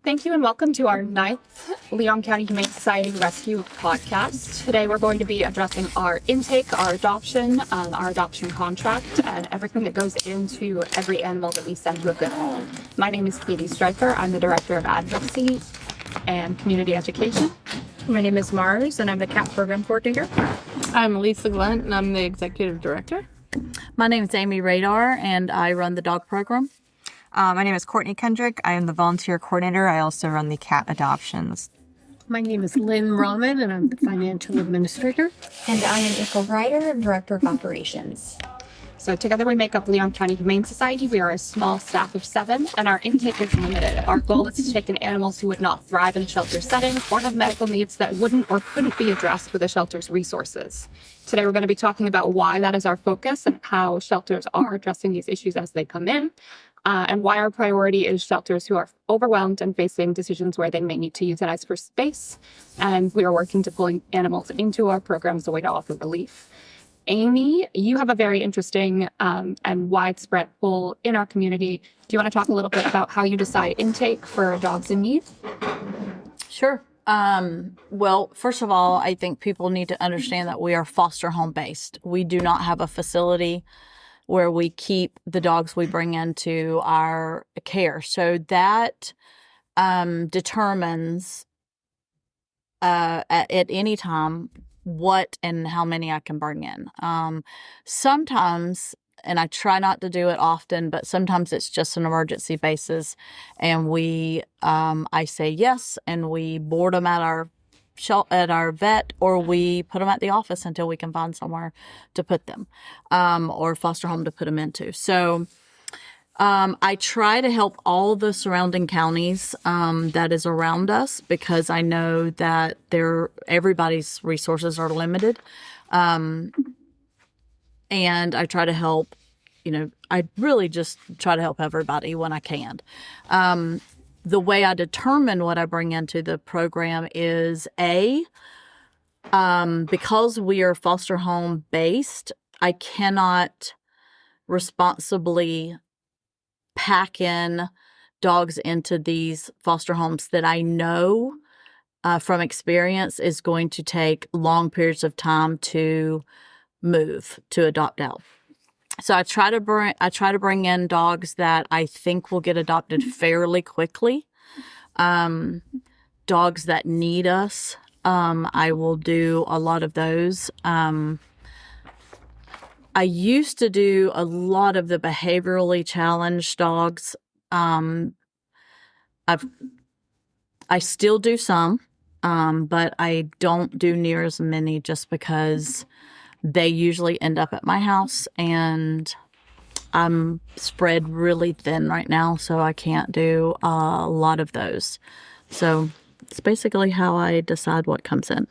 Thank you and welcome to our 9th Leon County Humane Society Rescue podcast. Today we're going to be addressing our intake, our adoption contract, and everything that goes into every animal that we send to a good home. My name is Stryker. I'm the Director of Advocacy and Community Education. My name is Mars, and I'm the CAT Program Coordinator. I'm Lisa Glunt, and I'm the Executive Director. My name is Amy Raddar, and I run the dog program. My name is Courtney Kendrick. I am the volunteer coordinator. I also run the cat adoptions. My name is Lynne, Rahman, and I'm the financial administrator. And I am April Ryder, Director of Operations. So together we make up Leon County Humane Society. We are a small staff of 7, and our intake is limited. Our goal is to take in animals who would not thrive in a shelter setting or have medical needs that wouldn't or couldn't be addressed with the shelter's resources. Today we're going to be talking about why that is our focus and how shelters are addressing these issues as they come in. And why our priority is shelters who are overwhelmed and facing decisions where they may need to euthanize for space. And we are working to pull animals into our programs as a way to offer relief. Amy, you have a very interesting and widespread pull in our community. Do you want to talk a little bit about how you decide intake for dogs in need? Sure. Well, first of all, I think people need to understand that we are foster home based. We do not have a facility where we keep the dogs we bring into our care. So that determines at any time what and how many I can bring in. Sometimes, and I try not to do it often, but sometimes it's just an emergency basis, and I say yes, and we board them at our vet, or we put them at the office until we can find somewhere to put them, or foster home to put them into. So I try to help all the surrounding counties that is around us, because I know that everybody's resources are limited. And I try to help, I really just try to help everybody when I can. The way I determine what I bring into the program is because we are foster home based, I cannot responsibly pack in dogs into these foster homes that I know from experience is going to take long periods of time to move, to adopt out. So I try to bring in dogs that I think will get adopted fairly quickly. Dogs that need us, I will do a lot of those. I used to do a lot of the behaviorally challenged dogs. I still do some, but I don't do near as many, just because they usually end up at my house, and I'm spread really thin right now, so I can't do a lot of those. So it's basically how I decide what comes in.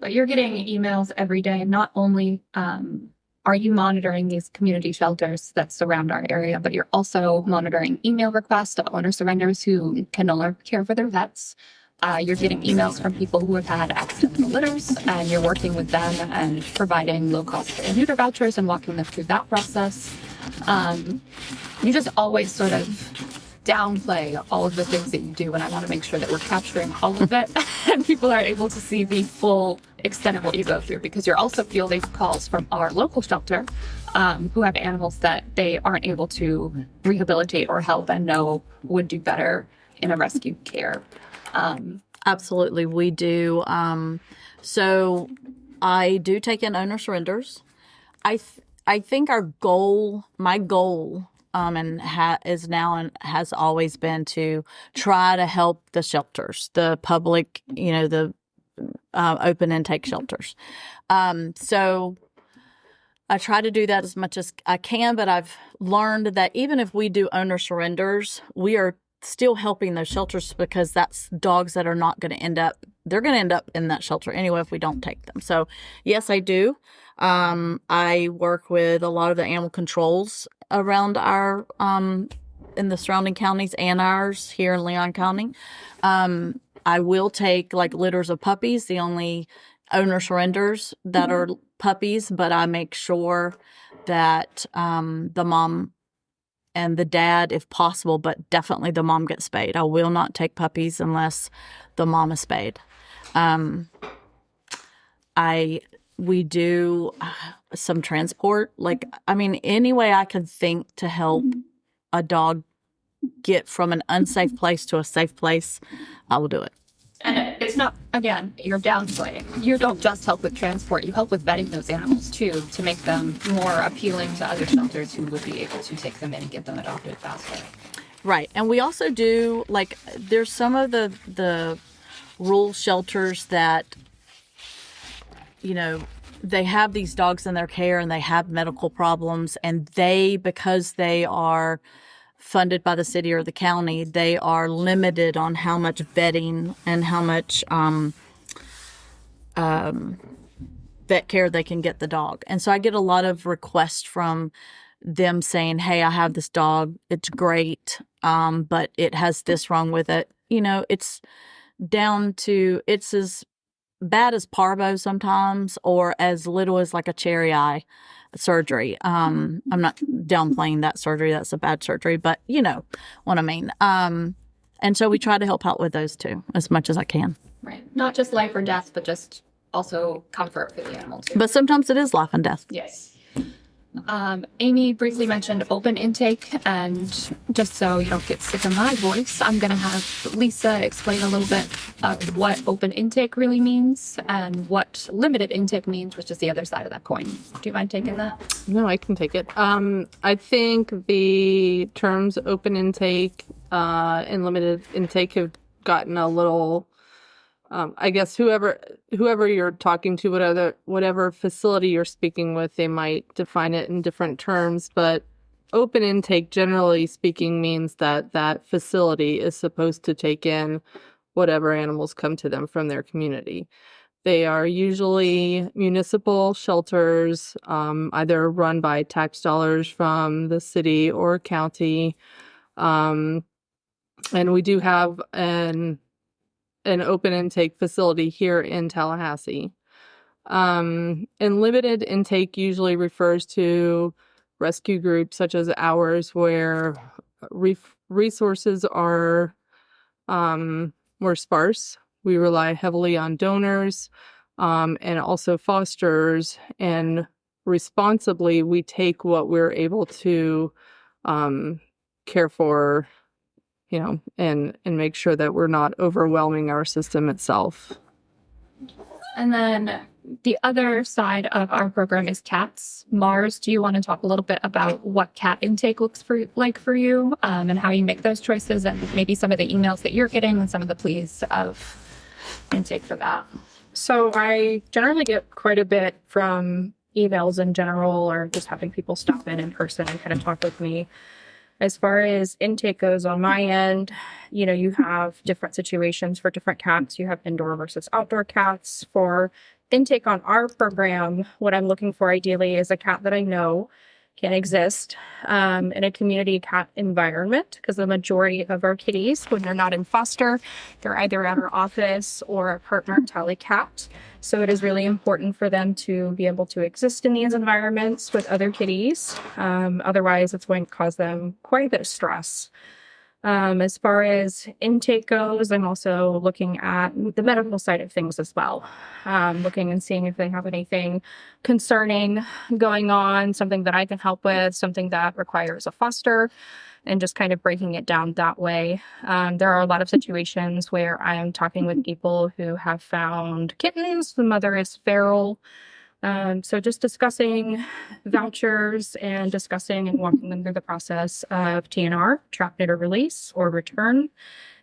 But you're getting emails every day. Not only are you monitoring these community shelters that surround our area, but you're also monitoring email requests of owner surrenders who can no longer care for their vets. You're getting emails from people who have had accidental litters, and you're working with them and providing low-cost spay and neuter vouchers and walking them through that process. You just always sort of downplay all of the things that you do, and I want to make sure that we're capturing all of it and people are able to see the full extent of what you go through, because you're also fielding calls from our local shelter who have animals that they aren't able to rehabilitate or help and know would do better in a rescue care. Absolutely, we do. So I do take in owner surrenders. I think my goal, is now and has always been to try to help the shelters, the public, the open intake shelters. So I try to do that as much as I can, but I've learned that even if we do owner surrenders, we are still helping those shelters, because that's dogs that are not going to end up in that shelter anyway if we don't take them. So yes, I do. I work with a lot of the animal controls around our in the surrounding counties and ours here in Leon County. I will take litters of puppies, the only owner surrenders that are puppies, but I make sure that the mom and the dad if possible, but definitely the mom gets spayed. I will not take puppies unless the mom is spayed. We do some transport, any way I could think to help a dog get from an unsafe place to a safe place, I will do it. And it's not, again, you're downplaying. You don't just help with transport, you help with vetting those animals too, to make them more appealing to other shelters who would be able to take them in and get them adopted faster. Right. And we also do, there's some of the rural shelters that, they have these dogs in their care and they have medical problems, and because they are funded by the city or the county, they are limited on how much vetting and how much vet care they can get the dog. And so I get a lot of requests from them saying, hey, I have this dog. It's great, but it has this wrong with it. It's down to, it's as bad as parvo sometimes, or as little as like a cherry eye surgery. I'm not downplaying that surgery. That's a bad surgery, but you know what I mean. And so we try to help out with those too, as much as I can. Right. Not just life or death, but just also comfort for the animal too. But sometimes it is life and death. Yes. Amy briefly mentioned open intake, and just so you don't get sick of my voice, I'm going to have Lisa explain a little bit of what open intake really means and what limited intake means, which is the other side of that coin. Do you mind taking that? No, I can take it. I think the terms open intake and limited intake have gotten a little, I guess whoever you're talking to, whatever facility you're speaking with, they might define it in different terms. But open intake, generally speaking, means that facility is supposed to take in whatever animals come to them from their community. They are usually municipal shelters, either run by tax dollars from the city or county. And we do have an open intake facility here in Tallahassee. And limited intake usually refers to rescue groups such as ours, where resources are more sparse. We rely heavily on donors and also fosterers, and responsibly we take what we're able to care for, and make sure that we're not overwhelming our system itself. And then the other side of our program is cats. Mars, do you want to talk a little bit about what cat intake looks like for you, and how you make those choices, and maybe some of the emails that you're getting and some of the pleas of intake for that? So I generally get quite a bit from emails in general, or just having people stop in person and kind of talk with me. As far as intake goes on my end, you have different situations for different cats. You have indoor versus outdoor cats. For intake on our program, what I'm looking for ideally is a cat that I know can exist in a community cat environment, because the majority of our kitties, when they're not in foster, they're either at our office or a partner tally cat. So it is really important for them to be able to exist in these environments with other kitties. Otherwise, it's going to cause them quite a bit of stress. As far as intake goes, I'm also looking at the medical side of things as well. Looking and seeing if they have anything concerning going on, something that I can help with, something that requires a foster, and just kind of breaking it down that way. There are a lot of situations where I'm talking with people who have found kittens. The mother is feral. So just discussing vouchers and discussing and walking them through the process of TNR, trap, neuter, release, or return,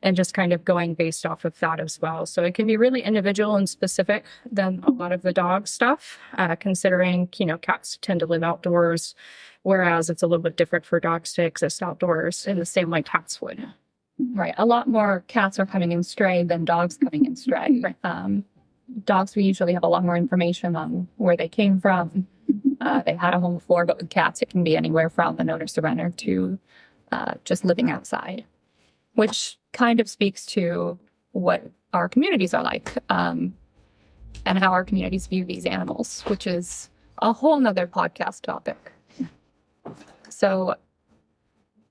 and just kind of going based off of that as well. So it can be really individual and specific than a lot of the dog stuff, considering, cats tend to live outdoors, whereas it's a little bit different for dogs to exist outdoors in the same way cats would. Right. A lot more cats are coming in stray than dogs coming in stray. Right. Dogs, we usually have a lot more information on where they came from. They had a home before, but with cats, it can be anywhere from a neuter surrender to just living outside, which kind of speaks to what our communities are like, and how our communities view these animals, which is a whole nother podcast topic. So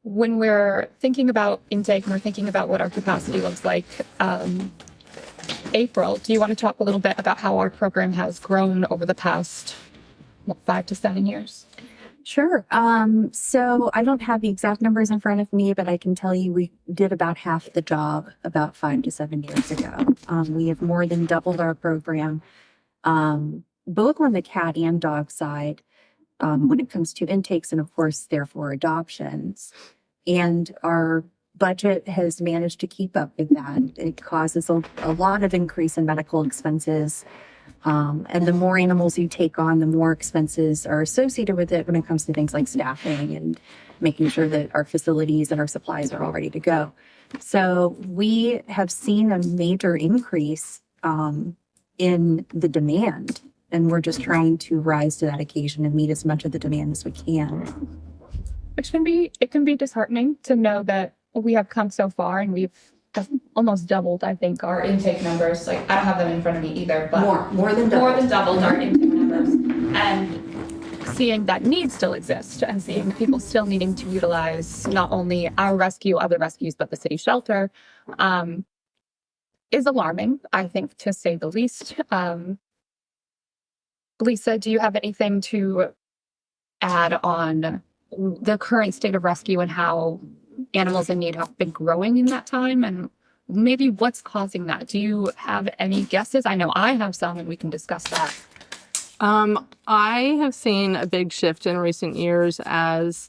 when we're thinking about intake and we're thinking about what our capacity looks like, April, do you want to talk a little bit about how our program has grown over the past 5 to 7 years? Sure. So I don't have the exact numbers in front of me, but I can tell you we did about half the job about 5 to 7 years ago. We have more than doubled our program, both on the cat and dog side, when it comes to intakes and, of course, therefore adoptions. And our budget has managed to keep up with that. It causes a lot of increase in medical expenses. And the more animals you take on, the more expenses are associated with it when it comes to things like staffing and making sure that our facilities and our supplies are all ready to go. So we have seen a major increase in the demand, and we're just trying to rise to that occasion and meet as much of the demand as we can. It can be disheartening to know that we have come so far and we've almost doubled, I think, our intake numbers. Like, I don't have them in front of me either, but More than doubled our intake numbers. And seeing that need still exists and seeing people still needing to utilize not only our rescue, other rescues, but the city shelter, is alarming, I think, to say the least. Lisa, do you have anything to add on the current state of rescue and how animals in need have been growing in that time, and maybe what's causing that? Do you have any guesses? I know I have some, and we can discuss that. I have seen a big shift in recent years as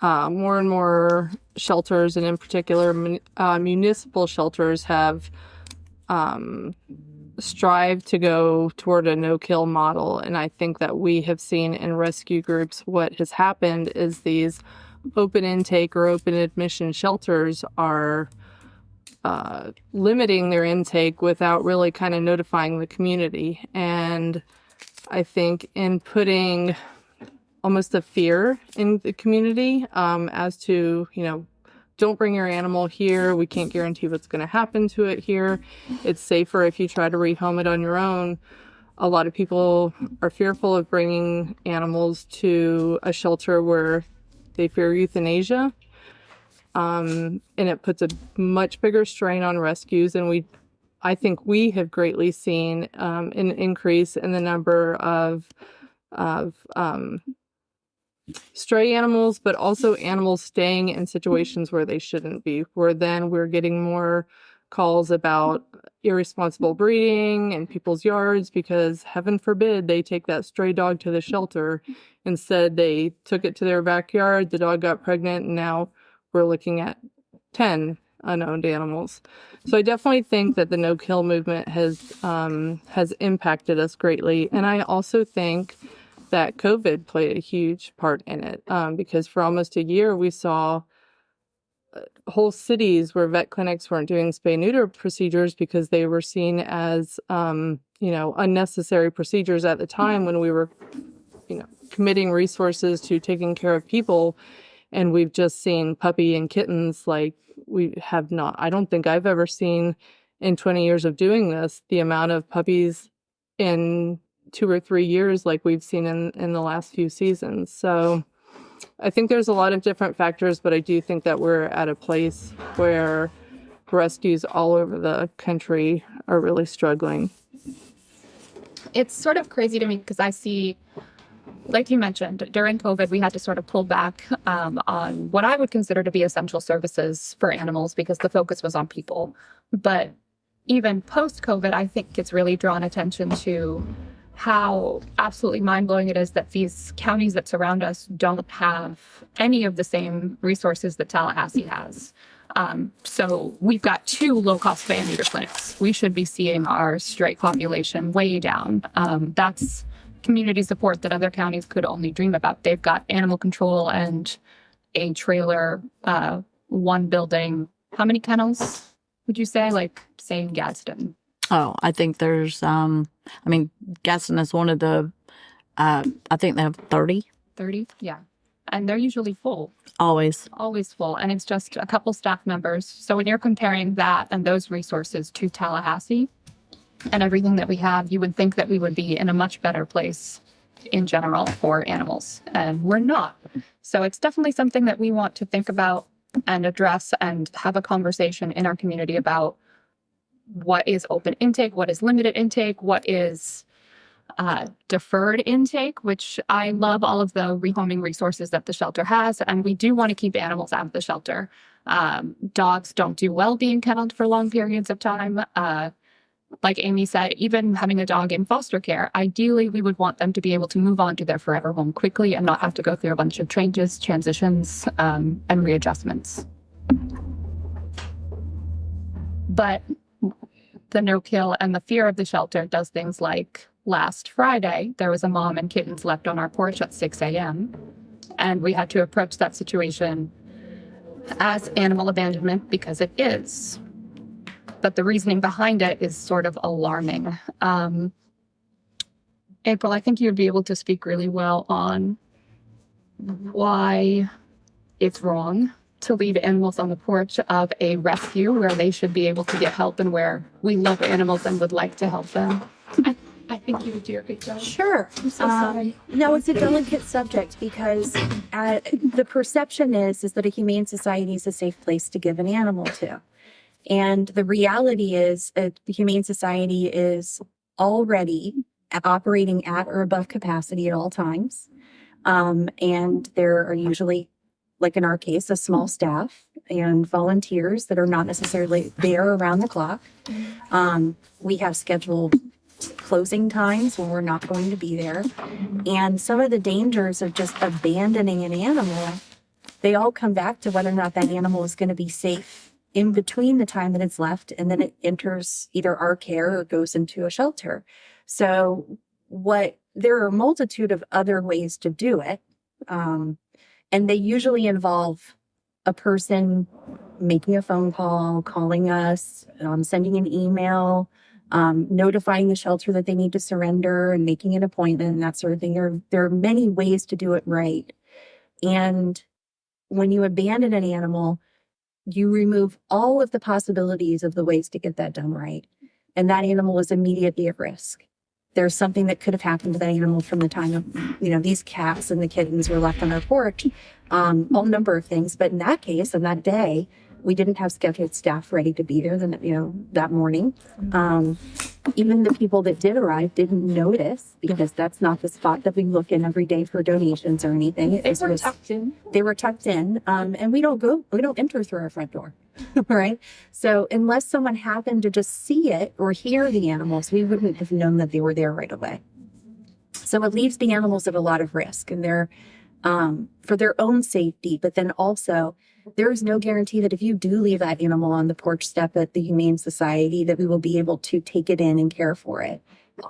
more and more shelters, and in particular municipal shelters, have strived to go toward a no-kill model. And I think that we have seen in rescue groups what has happened is these open intake or open admission shelters are limiting their intake without really kind of notifying the community. And I think in putting almost a fear in the community as to, don't bring your animal here. We can't guarantee what's going to happen to it here. It's safer if you try to rehome it on your own. A lot of people are fearful of bringing animals to a shelter where they fear euthanasia. And it puts a much bigger strain on rescues. And I think we have greatly seen an increase in the number of stray animals, but also animals staying in situations where they shouldn't be, where then we're getting more calls about irresponsible breeding in people's yards because, heaven forbid, they take that stray dog to the shelter. Instead, they took it to their backyard, the dog got pregnant, and now we're looking at 10 unowned animals. So I definitely think that the no-kill movement has impacted us greatly. And I also think that COVID played a huge part in it, because for almost a year we saw whole cities where vet clinics weren't doing spay neuter procedures because they were seen as unnecessary procedures at the time when we were committing resources to taking care of people. And we've just seen puppy and kittens like we have not. I don't think I've ever seen in 20 years of doing this the amount of puppies in 2 or 3 years like we've seen in the last few seasons. So I think there's a lot of different factors, but I do think that we're at a place where rescues all over the country are really struggling. It's sort of crazy to me because I see, like you mentioned, during COVID, we had to sort of pull back on what I would consider to be essential services for animals because the focus was on people. But even post-COVID, I think it's really drawn attention to how absolutely mind-blowing it is that these counties that surround us don't have any of the same resources that Tallahassee has. So we've got 2 low-cost spay and neuter clinics. We should be seeing our stray population way down. That's community support that other counties could only dream about. They've got animal control and a trailer, 1 building. How many kennels would you say? Like, say in Gadsden. Oh, I think there's, Gadsden is one of the, I think they have 30. 30? Yeah. And they're usually full. Always full. And it's just a couple staff members. So when you're comparing that and those resources to Tallahassee and everything that we have, you would think that we would be in a much better place in general for animals, and we're not. So it's definitely something that we want to think about and address and have a conversation in our community about what is open intake, what is limited intake, what is deferred intake, which I love all of the rehoming resources that the shelter has, and we do want to keep animals out of the shelter. Dogs don't do well being kenneled for long periods of time. Like Amy said, even having a dog in foster care, ideally we would want them to be able to move on to their forever home quickly and not have to go through a bunch of changes, transitions, and readjustments. But the no-kill and the fear of the shelter does things like last Friday, there was a mom and kittens left on our porch at 6 a.m. And we had to approach that situation as animal abandonment because it is. But the reasoning behind it is sort of alarming. April, I think you'd be able to speak really well on why it's wrong to leave animals on the porch of a rescue where they should be able to get help and where we love animals and would like to help them. I think you would do a good job. Sure. I'm so sorry. No, it's a delicate subject because the perception is that a humane society is a safe place to give an animal to. And the reality is the humane society is already operating at or above capacity at all times. And there are usually, like in our case, a small staff and volunteers that are not necessarily there around the clock. We have scheduled closing times when we're not going to be there. And some of the dangers of just abandoning an animal, they all come back to whether or not that animal is going to be safe in between the time that it's left and then it enters either our care or goes into a shelter. So there are a multitude of other ways to do it. And they usually involve a person making a phone call, calling us, sending an email, notifying the shelter that they need to surrender and making an appointment and that sort of thing. There are many ways to do it right. And when you abandon an animal, you remove all of the possibilities of the ways to get that done right. And that animal is immediately at risk. There's something that could have happened to that animal from the time of, these cats and the kittens were left on our porch, all number of things. But in that case, on that day, we didn't have scheduled staff ready to be there that morning. Even the people that did arrive didn't notice because that's not the spot that we look in every day for donations or anything. They were tucked in. They were tucked in. And we don't enter through our front door. Right. So unless someone happened to just see it or hear the animals, we wouldn't have known that they were there right away. So it leaves the animals at a lot of risk and they're, for their own safety, but then also there is no guarantee that if you do leave that animal on the porch step at the Humane Society, that we will be able to take it in and care for it.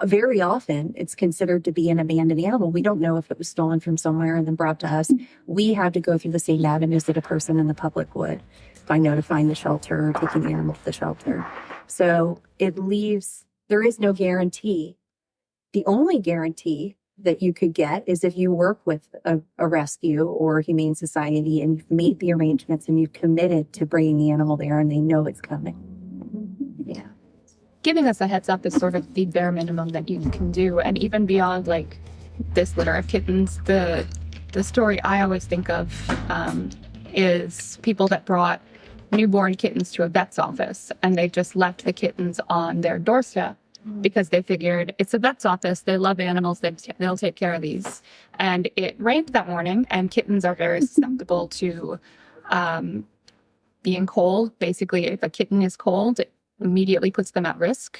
Very often, it's considered to be an abandoned animal. We don't know if it was stolen from somewhere and then brought to us. We have to go through the same avenues that a person in the public would by notifying the shelter or taking the animal to the shelter. So there is no guarantee. The only guarantee that you could get is if you work with a rescue or a humane society and you've made the arrangements and you've committed to bringing the animal there and they know it's coming. Yeah. Giving us a heads up is sort of the bare minimum that you can do. And even beyond like this litter of kittens, the story I always think of is people that brought newborn kittens to a vet's office and they just left the kittens on their doorstep because they figured it's a vet's office. They love animals. They'll take care of these. And it rained that morning and kittens are very susceptible to being cold. Basically, if a kitten is cold, it immediately puts them at risk.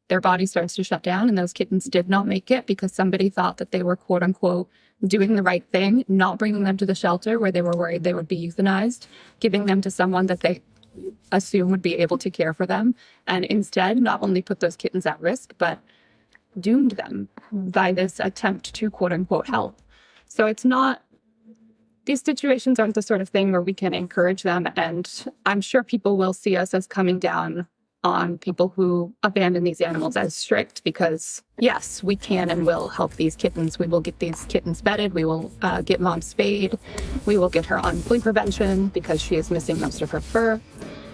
Their body starts to shut down and those kittens did not make it because somebody thought that they were quote unquote doing the right thing, not bringing them to the shelter where they were worried they would be euthanized, giving them to someone that they assume would be able to care for them, and instead not only put those kittens at risk, but doomed them by this attempt to quote unquote help. So these situations aren't the sort of thing where we can encourage them, and I'm sure people will see us as coming down on people who abandon these animals as strict because yes, we can and will help these kittens. We will get these kittens bedded. We will get mom spayed. We will get her on flea prevention because she is missing most of her fur,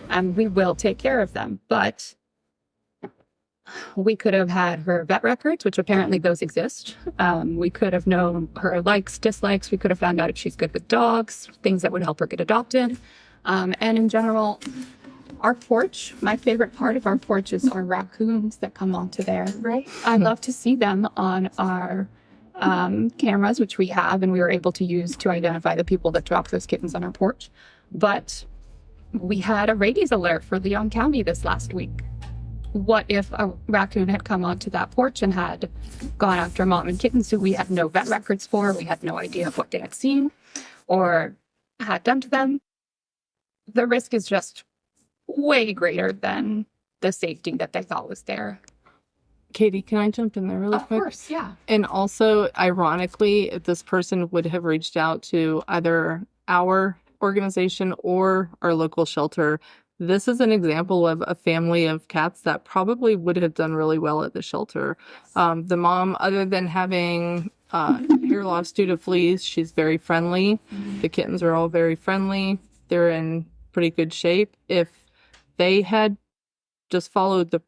and we will take care of them. But We could have had her vet records, which apparently those exist. We could have known her likes, dislikes. We could have found out if she's good with dogs, things that would help her get adopted. And in general, our porch, my favorite part of our porch is our raccoons that come onto there. Right. I love to see them on our cameras, which we have, and we were able to use to identify the people that dropped those kittens on our porch. But we had a rabies alert for Leon County this last week. What if a raccoon had come onto that porch and had gone after mom and kittens who we had no vet records for, we had no idea of what they had seen or had done to them? The risk is just way greater than the safety that they thought was there. Katie, can I jump in there really quick? Of course, yeah. And also, ironically, if this person would have reached out to either our organization or our local shelter, this is an example of a family of cats that probably would have done really well at the shelter. The mom, other than having hair loss due to fleas, she's very friendly. The kittens are all very friendly. They're in pretty good shape. If they had just followed the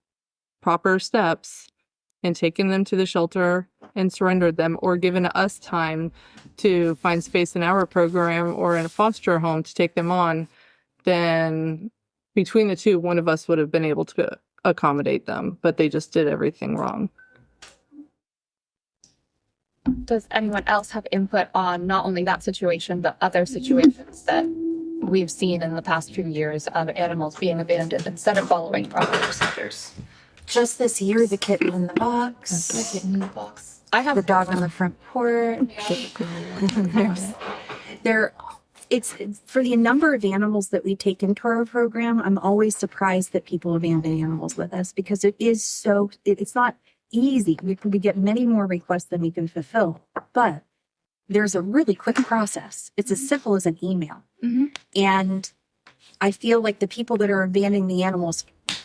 proper steps and taken them to the shelter and surrendered them, or given us time to find space in our program or in a foster home to take them on, then between the two, one of us would have been able to accommodate them, but they just did everything wrong. Does anyone else have input on not only that situation, but other situations that we've seen in the past few years of animals being abandoned instead of following proper procedures? Just this year, the kitten in the box. The kitten in the box. I have The dog on the front porch. It's for the number of animals that we take into our program. I'm always surprised that people abandon animals with us because it's not easy. We get many more requests than we can fulfill, but there's a really quick process. It's as simple as an email. Mm-hmm. And I feel like the people that are abandoning the animals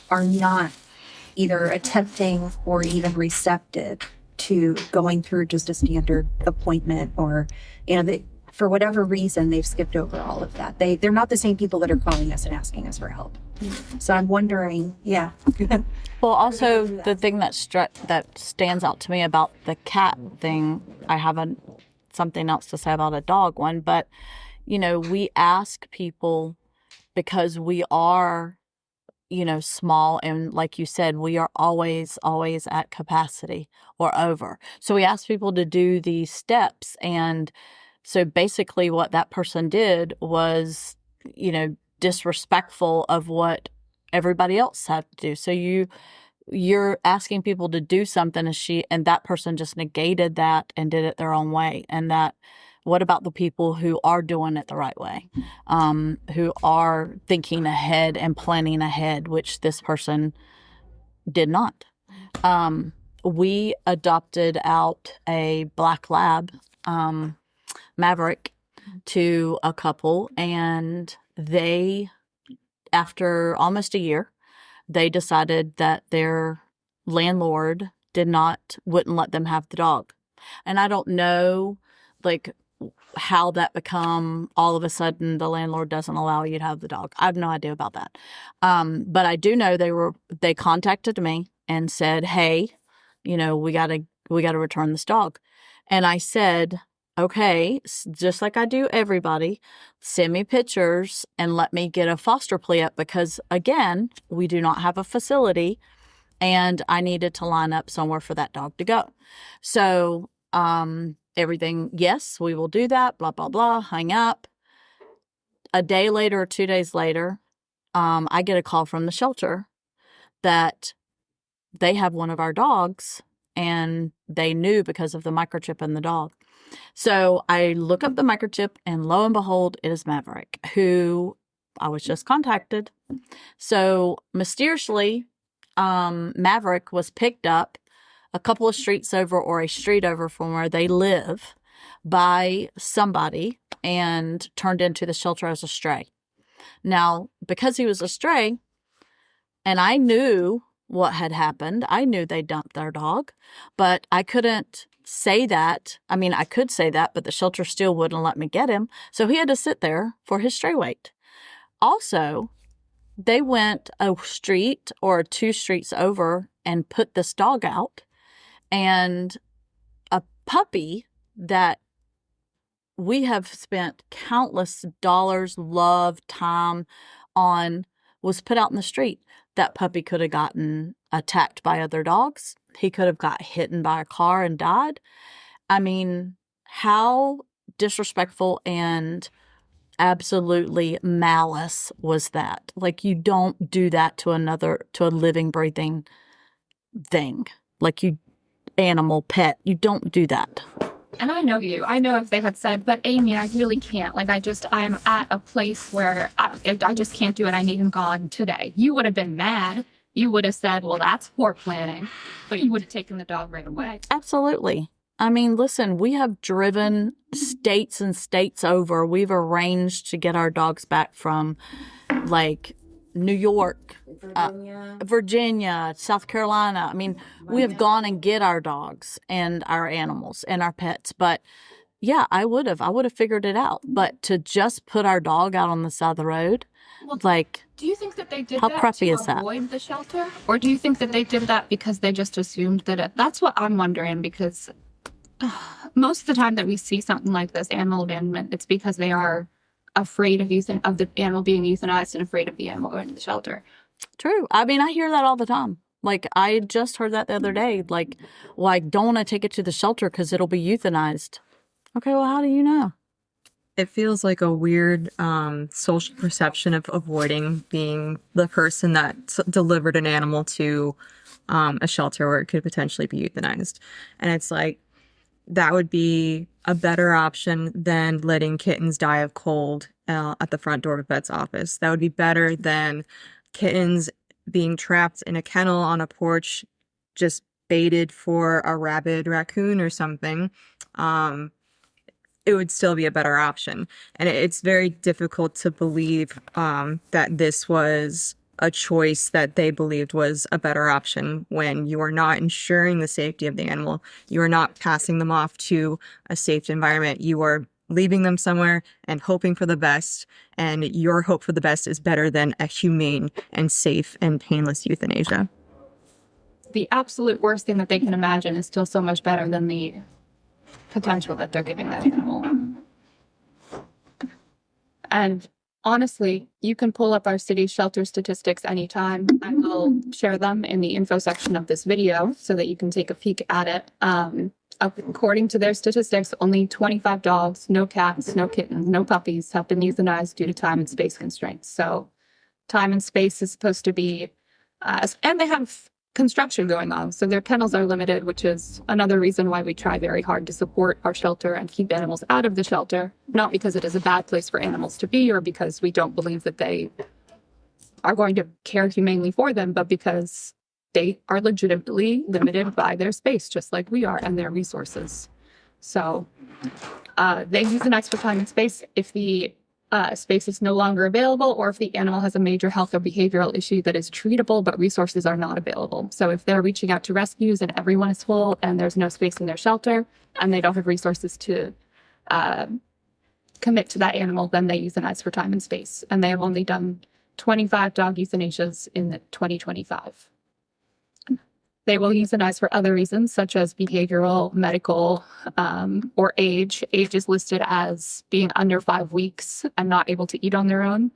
are not either attempting or even receptive to going through just a standard appointment, or, for whatever reason, they've skipped over all of that. They're not the same people that are calling us and asking us for help. So I'm wondering, yeah. Well, also the thing that stands out to me about the cat thing, I have something else to say about a dog one, but we ask people because we are, small, and like you said, we are always at capacity or over. So we ask people to do these steps, and so basically what that person did was, disrespectful of what everybody else had to do. So you're asking people to do something, and that person just negated that and did it their own way. And what about the people who are doing it the right way, who are thinking ahead and planning ahead, which this person did not? We adopted out a black lab, Maverick, to a couple, and they, after almost a year, they decided that their landlord wouldn't let them have the dog. And I don't know, how that become all of a sudden the landlord doesn't allow you to have the dog. I have no idea about that. But I do know they contacted me and said, hey, we gotta return this dog. And I said, okay, just like I do everybody, send me pictures and let me get a foster plea up, because again, we do not have a facility and I needed to line up somewhere for that dog to go. So, everything, yes, we will do that, blah, blah, blah, hang up. A day later or 2 days later, I get a call from the shelter that they have one of our dogs, and they knew because of the microchip in the dog. So I look up the microchip, and lo and behold, it is Maverick, who I was just contacted. So mysteriously, Maverick was picked up a couple of streets over, or a street over from where they live, by somebody and turned into the shelter as a stray. Now, because he was a stray, and I knew what had happened, I knew they dumped their dog, but I couldn't say that. I mean, I could say that, but the shelter still wouldn't let me get him. So he had to sit there for his stray weight. Also, They went a street or 2 streets over and put this dog out, and a puppy that we have spent countless dollars, love, time on was put out in the street. That puppy could have gotten attacked by other dogs. He could have got hit by a car and died. I mean, how disrespectful and absolutely malice was that? Like, you don't do that to a living, breathing thing. Like, animal, pet, you don't do that. And I know you. I know if they had said, but Amy, I really can't. Like, I'm at a place where I just can't do it. I need him gone today. You would have been mad. You would have said, well, that's poor planning. But you would have taken the dog right away. Absolutely. I mean, listen, we have driven states and states over. We've arranged to get our dogs back from, like, New York, Virginia, South Carolina. I mean, we have gone and get our dogs and our animals and our pets. But yeah, I would have figured it out. But to just put our dog out on the side of the road, like, do you think that they did how that crappy to is that? avoid the shelter? Or do you think that they did that because they just assumed that that's what I'm wondering, because most of the time that we see something like this, animal abandonment, it's because they are afraid of the animal being euthanized and afraid of the animal going to the shelter. True. I mean, I hear that all the time. Like, I just heard that the other day. Like, well, I don't want to take it to the shelter because it'll be euthanized. Okay, well, how do you know? It feels like a weird social perception of avoiding being the person that delivered an animal to a shelter where it could potentially be euthanized. And it's like, that would be a better option than letting kittens die of cold at the front door of a vet's office. That would be better than kittens being trapped in a kennel on a porch, just baited for a rabid raccoon or something. It would still be a better option. And it's very difficult to believe that this was a choice that they believed was a better option when you are not ensuring the safety of the animal. You are not passing them off to a safe environment. You are leaving them somewhere and hoping for the best. And your hope for the best is better than a humane and safe and painless euthanasia. The absolute worst thing that they can imagine is still so much better than the potential that they're giving that animal. And honestly, you can pull up our city shelter statistics anytime. I will share them in the info section of this video so that you can take a peek at it. According to their statistics, only 25 dogs, no cats, no kittens, no puppies have been euthanized due to time and space constraints. So time and space is supposed to be, and they have construction going on. So their kennels are limited, which is another reason why we try very hard to support our shelter and keep animals out of the shelter. Not because it is a bad place for animals to be or because we don't believe that they are going to care humanely for them, but because they are legitimately limited by their space, just like we are, and their resources. So they euthanize for time and space if the space is no longer available, or if the animal has a major health or behavioral issue that is treatable, but resources are not available. So if they're reaching out to rescues and everyone is full and there's no space in their shelter and they don't have resources to commit to that animal, then they euthanize for time and space. And they have only done 25 dog euthanasias in 2025. They will euthanize for other reasons, such as behavioral, medical, or age. Age is listed as being under 5 weeks and not able to eat on their own.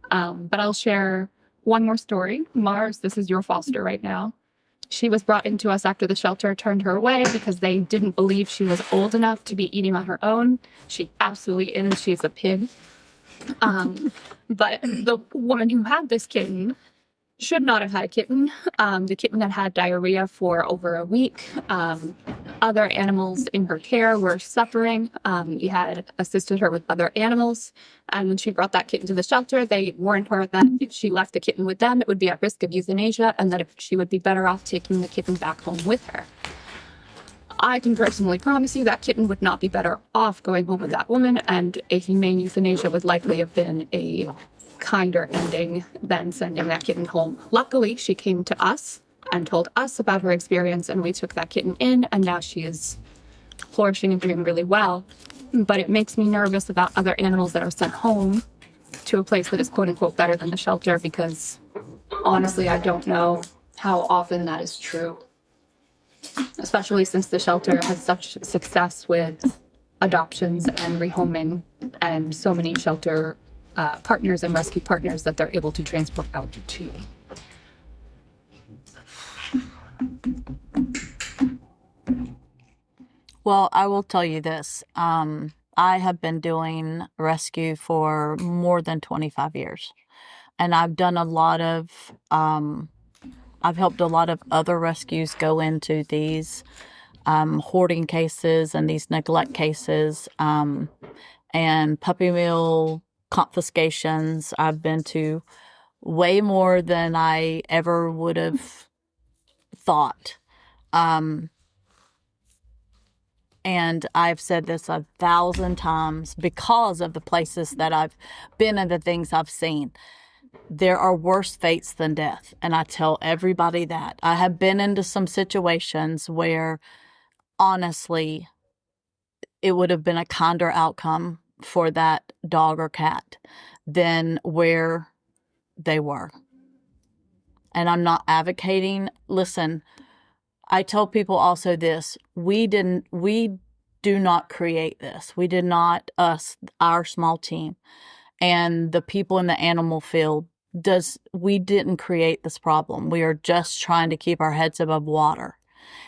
But I'll share one more story. Mars, this is your foster right now. She was brought into us after the shelter turned her away because they didn't believe she was old enough to be eating on her own. She absolutely is. She's a pig. But the woman who had this kitten should not have had a kitten. The kitten had had diarrhea for over a week. Other animals in her care were suffering. We had assisted her with other animals. And when she brought that kitten to the shelter, they warned her that if she left the kitten with them, it would be at risk of euthanasia, and that if she would be better off taking the kitten back home with her. I can personally promise you that kitten would not be better off going home with that woman, and a humane euthanasia would likely have been a kinder ending than sending that kitten home. Luckily, she came to us and told us about her experience, and we took that kitten in, and now she is flourishing and doing really well. But it makes me nervous about other animals that are sent home to a place that is quote unquote better than the shelter, because honestly, I don't know how often that is true, especially since the shelter has such success with adoptions and rehoming, and so many shelter partners and rescue partners that they're able to transport out to. Well, I will tell you this. I have been doing rescue for more than 25 years. And I've done a lot of, I've helped a lot of other rescues go into these hoarding cases and these neglect cases and puppy mill confiscations. I've been to way more than I ever would have thought. And I've said this 1,000 times because of the places that I've been and the things I've seen. There are worse fates than death. And I tell everybody that. I have been into some situations where, honestly, it would have been a kinder outcome for that dog or cat than where they were. And I'm not advocating. Listen, I tell people also this, we do not create this. We did not, our small team and the people in the animal field, we didn't create this problem. We are just trying to keep our heads above water.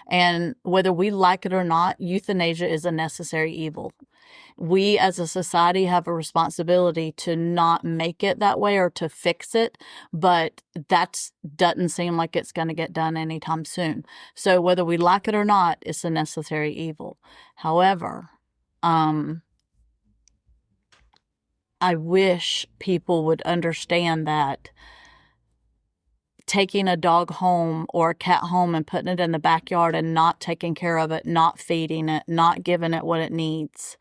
And whether we like it or not, euthanasia is a necessary evil. We as a society have a responsibility to not make it that way or to fix it, but that doesn't seem like it's going to get done anytime soon. So whether we like it or not, it's a necessary evil. However, I wish people would understand that taking a dog home or a cat home and putting it in the backyard and not taking care of it, not feeding it, not giving it what it needs,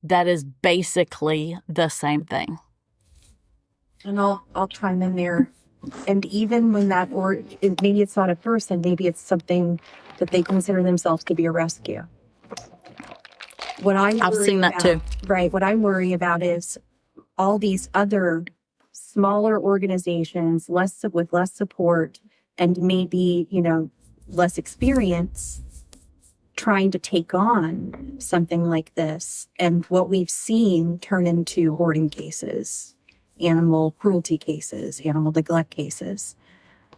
that is basically the same thing. And I'll chime in there. And even when maybe it's not a person, maybe it's something that they consider themselves to be a rescue. I've seen that too. Right. What I'm worried about is all these other smaller organizations, with less support and maybe, less experience, trying to take on something like this, and what we've seen turn into hoarding cases, animal cruelty cases, animal neglect cases,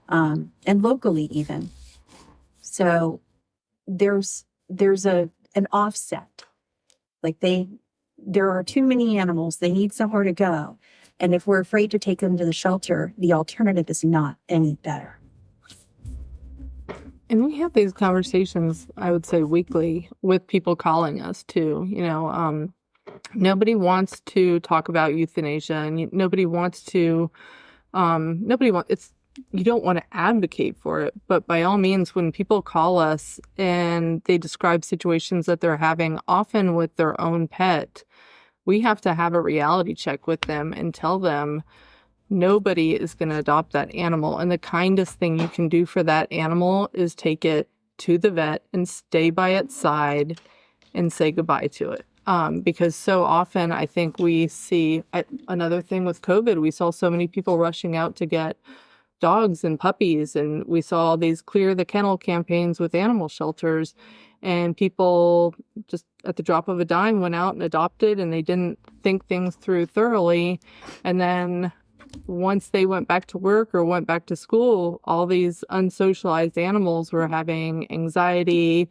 and locally even. So there's an offset. Like there are too many animals, they need somewhere to go. And if we're afraid to take them to the shelter, the alternative is not any better. And we have these conversations, I would say, weekly with people calling us too. Nobody wants to talk about euthanasia, and you don't want to advocate for it. But by all means, when people call us and they describe situations that they're having, often with their own pet, we have to have a reality check with them and tell them, nobody is going to adopt that animal. And the kindest thing you can do for that animal is take it to the vet and stay by its side and say goodbye to it. Because so often I think we see another thing with COVID, we saw so many people rushing out to get dogs and puppies. And we saw all these clear the kennel campaigns with animal shelters, and people just at the drop of a dime went out and adopted, and they didn't think things through thoroughly. And then once they went back to work or went back to school, all these unsocialized animals were having anxiety,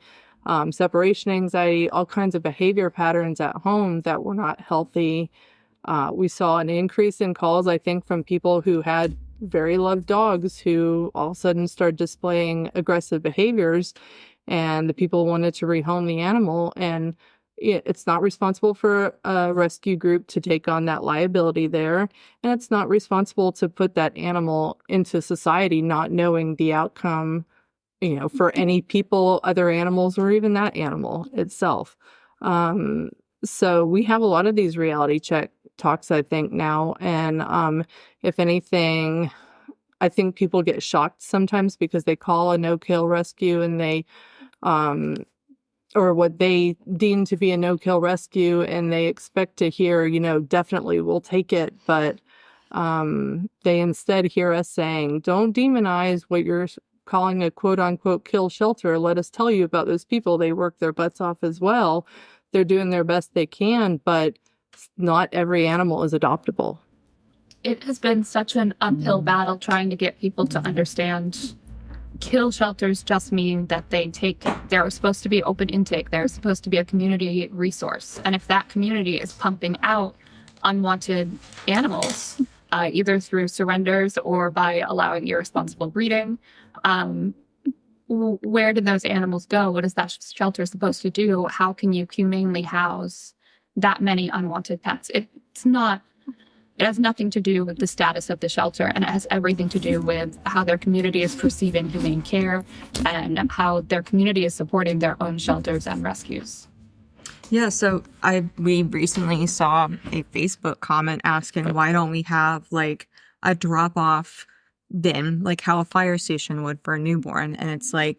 separation anxiety, all kinds of behavior patterns at home that were not healthy. We saw an increase in calls, I think, from people who had very loved dogs who all of a sudden started displaying aggressive behaviors, and the people wanted to rehome the animal. And it's not responsible for a rescue group to take on that liability there. And it's not responsible to put that animal into society not knowing the outcome, for any people, other animals, or even that animal itself. So we have a lot of these reality check talks, I think, now. And if anything, I think people get shocked sometimes because they call a no-kill rescue and they or what they deem to be a no-kill rescue, and they expect to hear, definitely we'll take it. But They instead hear us saying, don't demonize what you're calling a quote unquote kill shelter. Let us tell you about those people. They work their butts off as well. They're doing their best they can, but not every animal is adoptable. It has been such an uphill battle trying to get people to understand kill shelters just mean that they're supposed to be open intake. They're supposed to be a community resource. And if that community is pumping out unwanted animals, either through surrenders or by allowing irresponsible breeding, where did those animals go? What is that shelter supposed to do? How can you humanely house that many unwanted pets? It has nothing to do with the status of the shelter, and it has everything to do with how their community is perceiving humane care and how their community is supporting their own shelters and rescues. Yeah, so we recently saw a Facebook comment asking why don't we have like a drop-off bin, like how a fire station would for a newborn, and it's like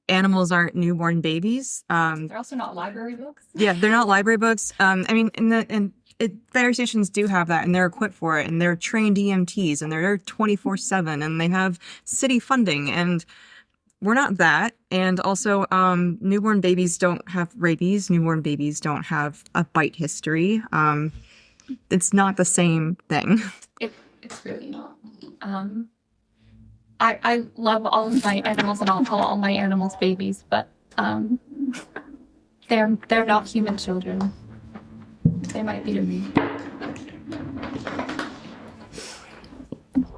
animals aren't newborn babies. They're also not library books. Yeah, they're not library books. I mean, fire stations do have that, and they're equipped for it, and they're trained EMTs, and they're there 24/7, and they have city funding, and we're not that. And also, newborn babies don't have rabies. Newborn babies don't have a bite history. It's not the same thing. It's really not. I love all of my animals, and I'll call all my animals babies, but they're not human children. They might be to me.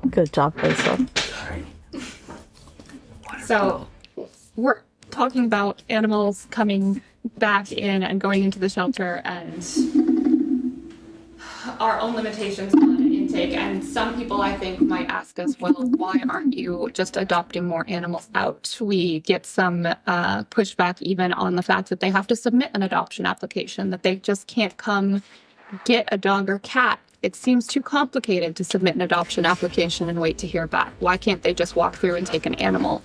Good job, Lisa. So we're talking about animals coming back in and going into the shelter and our own limitations on intake. And some people, I think, might ask us, well, why aren't you just adopting more animals out? We get some pushback even on the fact that they have to submit an adoption application, that they just can't come get a dog or cat. It seems too complicated to submit an adoption application and wait to hear back. Why can't they just walk through and take an animal?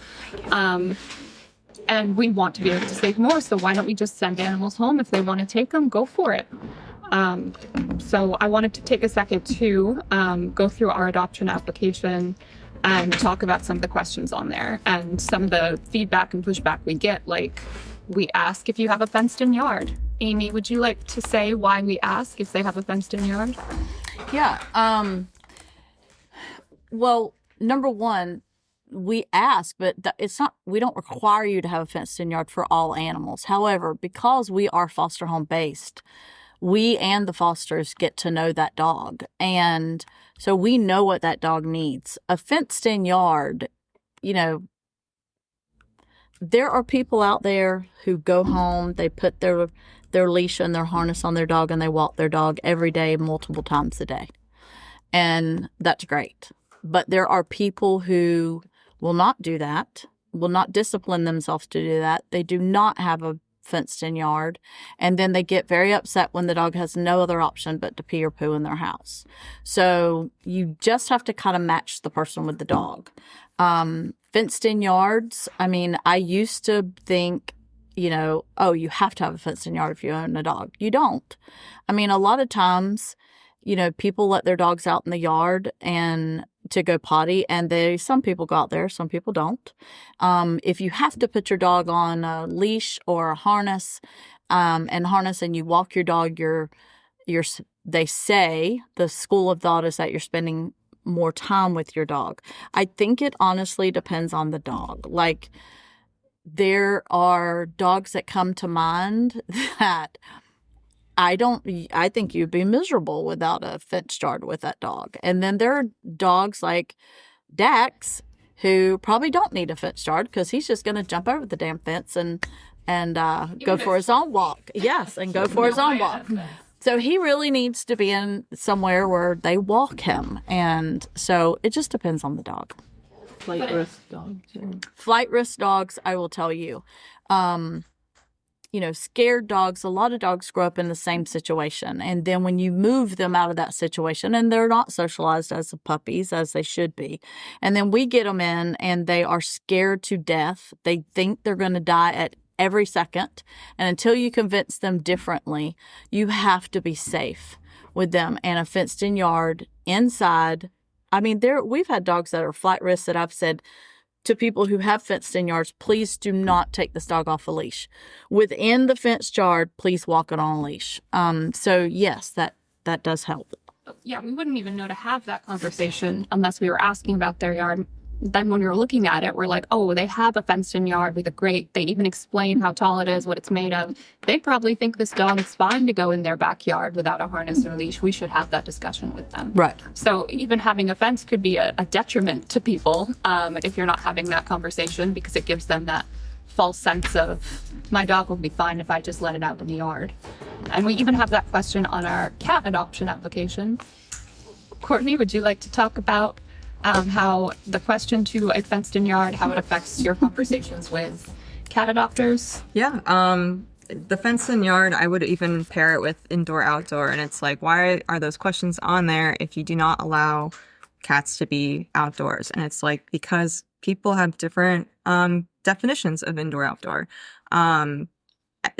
And we want to be able to save more, so why don't we just send animals home? If they want to take them, go for it. So I wanted to take a second to go through our adoption application and talk about some of the questions on there and some of the feedback and pushback we get. Like, we ask if you have a fenced-in yard. Amy, would you like to say why we ask if they have a fenced-in yard? Yeah. Well, number one, we ask, but it's not, we don't require you to have a fenced-in yard for all animals. However, because we are foster home based, we and the fosters get to know that dog. And so we know what that dog needs. A fenced-in yard, there are people out there who go home, they put their leash and their harness on their dog, and they walk their dog every day, multiple times a day. And that's great. But there are people who will not do that, will not discipline themselves to do that. They do not have a fenced-in yard, and then they get very upset when the dog has no other option but to pee or poo in their house. So you just have to kind of match the person with the dog. Fenced-in yards, I mean, I used to think, oh, you have to have a fenced-in yard if you own a dog. You don't. I mean, a lot of times, people let their dogs out in the yard and to go potty, and some people go out there, some people don't. If you have to put your dog on a leash or a harness, and you walk your dog, they say the school of thought is that you're spending more time with your dog. I think it honestly depends on the dog. Like, there are dogs that come to mind that I think you'd be miserable without a fenced yard with that dog. And then there are dogs like Dax who probably don't need a fenced yard because he's just going to jump over the damn fence and go for his own walk. Yes, and go for his own walk. So he really needs to be in somewhere where they walk him. And so it just depends on the dog. Flight risk dogs. Yeah. Flight risk dogs, I will tell you. Scared dogs, a lot of dogs grow up in the same situation. And then when you move them out of that situation, and they're not socialized as puppies as they should be, and then we get them in and they are scared to death. They think they're going to die at every second. And until you convince them differently, you have to be safe. with them, and a fenced in yard inside. I mean, we've had dogs that are flight risks that I've said to people who have fenced in yards, please do not take this dog off a leash. Within the fenced yard, please walk it on a leash. So yes, that does help. Yeah, we wouldn't even know to have that conversation unless we were asking about their yard. Then when we were looking at it, we're like, oh, they have a fenced-in yard with a grate. They even explain how tall it is, what it's made of. They probably think this dog is fine to go in their backyard without a harness or leash. We should have that discussion with them. Right. So even having a fence could be a detriment to people if you're not having that conversation, because it gives them that false sense of, my dog will be fine if I just let it out in the yard. And we even have that question on our cat adoption application. Courtney, would you like to talk about how the question to a fenced-in yard, how it affects your conversations with cat adopters? Yeah. The fenced-in yard, I would even pair it with indoor-outdoor. And it's like, why are those questions on there if you do not allow cats to be outdoors? And it's like, because people have different definitions of indoor-outdoor.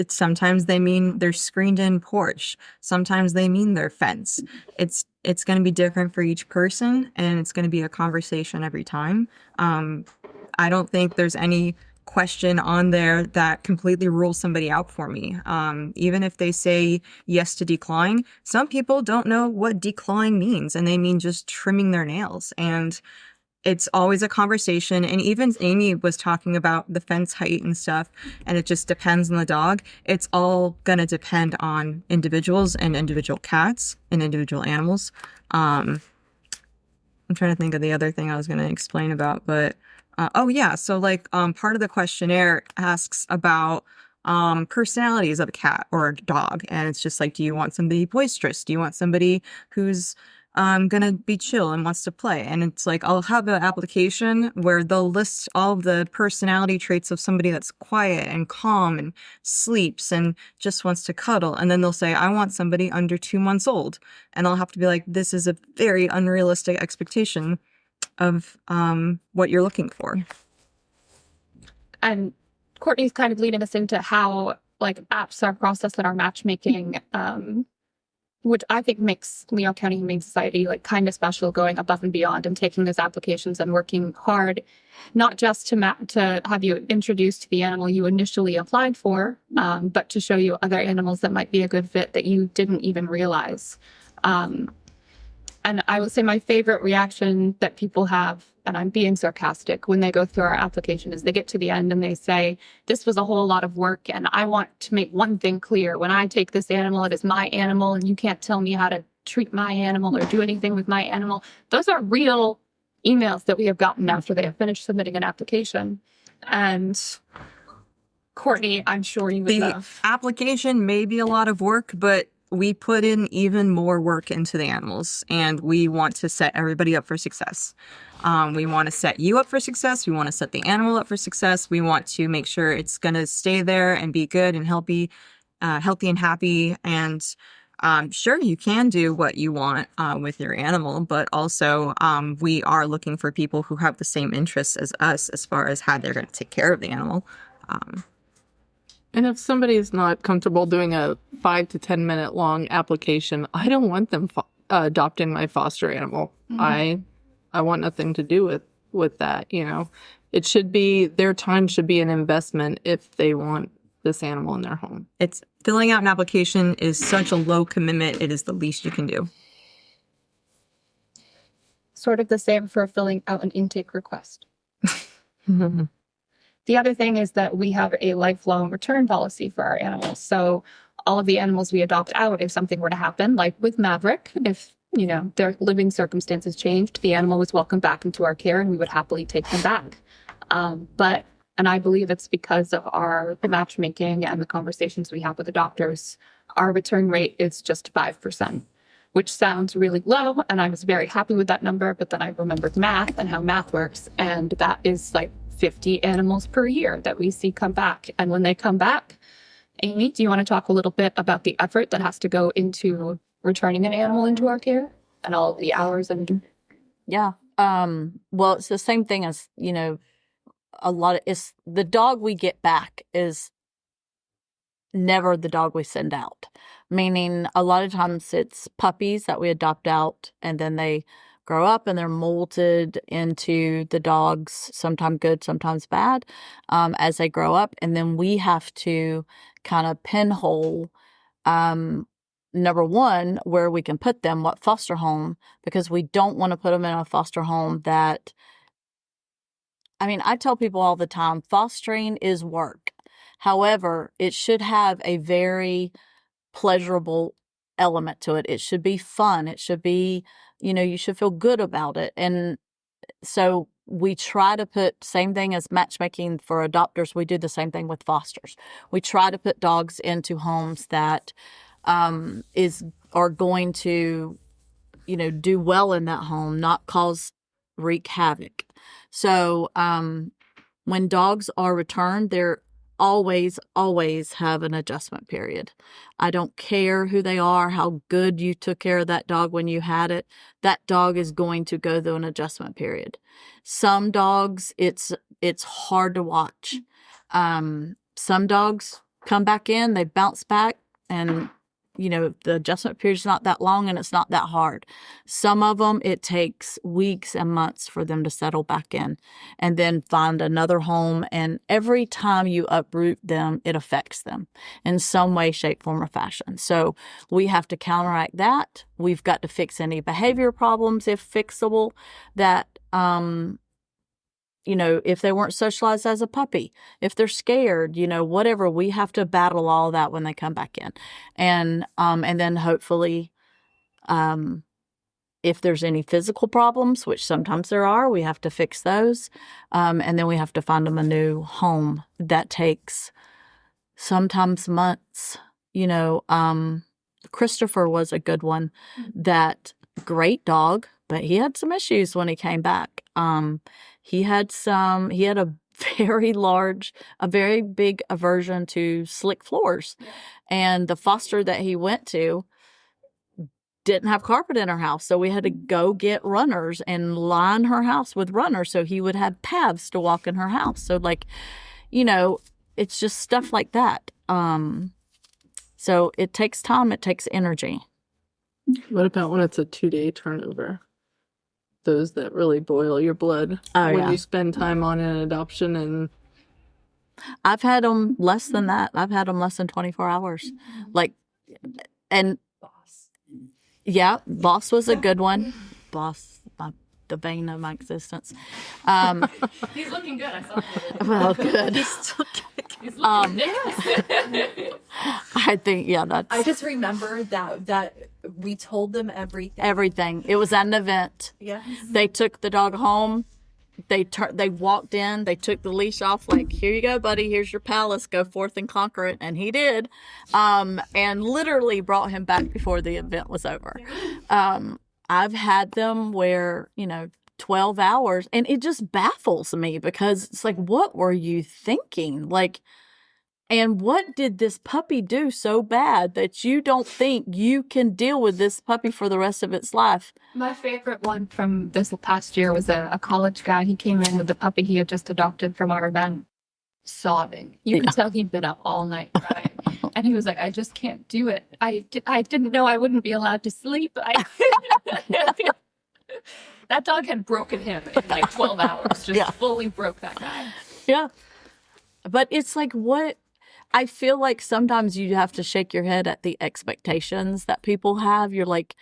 Sometimes they mean their screened-in porch. Sometimes they mean their fence. It's going to be different for each person, and it's going to be a conversation every time. I don't think there's any question on there that completely rules somebody out for me. Even if they say yes to declawing, some people don't know what declawing means, and they mean just trimming their nails. And it's always a conversation. And even Amy was talking about the fence height and stuff, and it just depends on the dog. It's all going to depend on individuals and individual cats and individual animals. I'm trying to think of the other thing I was going to explain about, but so like part of the questionnaire asks about personalities of a cat or a dog. And it's just like, do you want somebody boisterous? Do you want somebody who's gonna be chill and wants to play? And it's like, I'll have an application where they'll list all of the personality traits of somebody that's quiet and calm and sleeps and just wants to cuddle. And then they'll say, I want somebody under 2 months old. And I'll have to be like, this is a very unrealistic expectation of what you're looking for. And Courtney's kind of leading us into how like apps are processed in our matchmaking, which I think makes Leon County Humane Society like kind of special, going above and beyond and taking those applications and working hard, not just to have you introduced to the animal you initially applied for, but to show you other animals that might be a good fit that you didn't even realize. And I would say my favorite reaction that people have, and I'm being sarcastic, when they go through our application is they get to the end and they say, this was a whole lot of work, and I want to make one thing clear. When I take this animal, it is my animal, and you can't tell me how to treat my animal or do anything with my animal. Those are real emails that we have gotten after they have finished submitting an application. And Courtney, I'm sure you would love. The application may be a lot of work, but we put in even more work into the animals, and we want to set everybody up for success. We want to set you up for success. We want to set the animal up for success. We want to make sure it's going to stay there and be good and healthy and happy. And sure, you can do what you want with your animal, but also we are looking for people who have the same interests as us as far as how they're going to take care of the animal. And if somebody is not comfortable doing a 5 to 10 minute long application, I don't want them adopting my foster animal. Mm-hmm. I want nothing to do with that. You know, it should be, their time should be an investment if they want this animal in their home. It's filling out an application is such a low commitment. It is the least you can do. Sort of the same for filling out an intake request. The other thing is that we have a lifelong return policy for our animals. So all of the animals we adopt out, if something were to happen, like with Maverick, if, you know, their living circumstances changed, the animal was welcomed back into our care and we would happily take them back. And I believe it's because of the matchmaking and the conversations we have with the doctors, our return rate is just 5%, which sounds really low. And I was very happy with that number, but then I remembered math and how math works. And that is like 50 animals per year that we see come back. And when they come back, Amy, do you want to talk a little bit about the effort that has to go into returning an animal into our care and all of the hours? And yeah. Well, it's the same thing as, you know, it's the dog we get back is never the dog we send out. Meaning a lot of times it's puppies that we adopt out, and then they grow up and they're molded into the dogs, sometimes good, sometimes bad, as they grow up. And then we have to kind of pinhole, number one, where we can put them, what foster home, because we don't want to put them in a foster home that, I mean, I tell people all the time, fostering is work. However, it should have a very pleasurable element to it. It should be fun. It should be, you should feel good about it. And so we try to put, same thing as matchmaking for adopters, we do the same thing with fosters. We try to put dogs into homes that are going to, do well in that home, not wreak havoc. So when dogs are returned, they're always have an adjustment period. I don't care who they are, how good you took care of that dog when you had it. That dog is going to go through an adjustment period. Some dogs, it's hard to watch. Some dogs come back in, they bounce back, and the adjustment period is not that long and it's not that hard. Some of them, it takes weeks and months for them to settle back in and then find another home. And every time you uproot them, it affects them in some way, shape, form, or fashion. So we have to counteract that. We've got to fix any behavior problems, if fixable, that, if they weren't socialized as a puppy, if they're scared, whatever, we have to battle all that when they come back in. And then hopefully, if there's any physical problems, which sometimes there are, we have to fix those. And then we have to find them a new home. That takes sometimes months. Christopher was a good one. That great dog, but he had some issues when he came back. He had a very big aversion to slick floors. Yeah. And the foster that he went to didn't have carpet in her house. So we had to go get runners and line her house with runners so he would have paths to walk in her house. So it's just stuff like that. So it takes time. It takes energy. What about when it's a 2-day turnover? Those that really boil your blood when you spend time on an adoption. And I've had them less than that. I've had them less than 24 hours. Boss was a good one. Boss, the bane of my existence. He's looking good. I saw him. Well, good. He's looking I think, that's. I just remember that we told them everything. Everything. It was at an event. Yeah. They took the dog home. They walked in. They took the leash off. Like, here you go, buddy. Here's your palace. Go forth and conquer it. And he did. And literally brought him back before the event was over. I've had them where 12 hours, and it just baffles me because it's like, what were you thinking? And what did this puppy do so bad that you don't think you can deal with this puppy for the rest of its life? My favorite one from this past year was a college guy. He came in with the puppy he had just adopted from our event, sobbing. You could tell he'd been up all night crying. And he was like, I just can't do it. I didn't know I wouldn't be allowed to sleep. That dog had broken him in 12 hours. Fully broke that guy. Yeah. But it's like, what? I feel like sometimes you have to shake your head at the expectations that people have. You're like,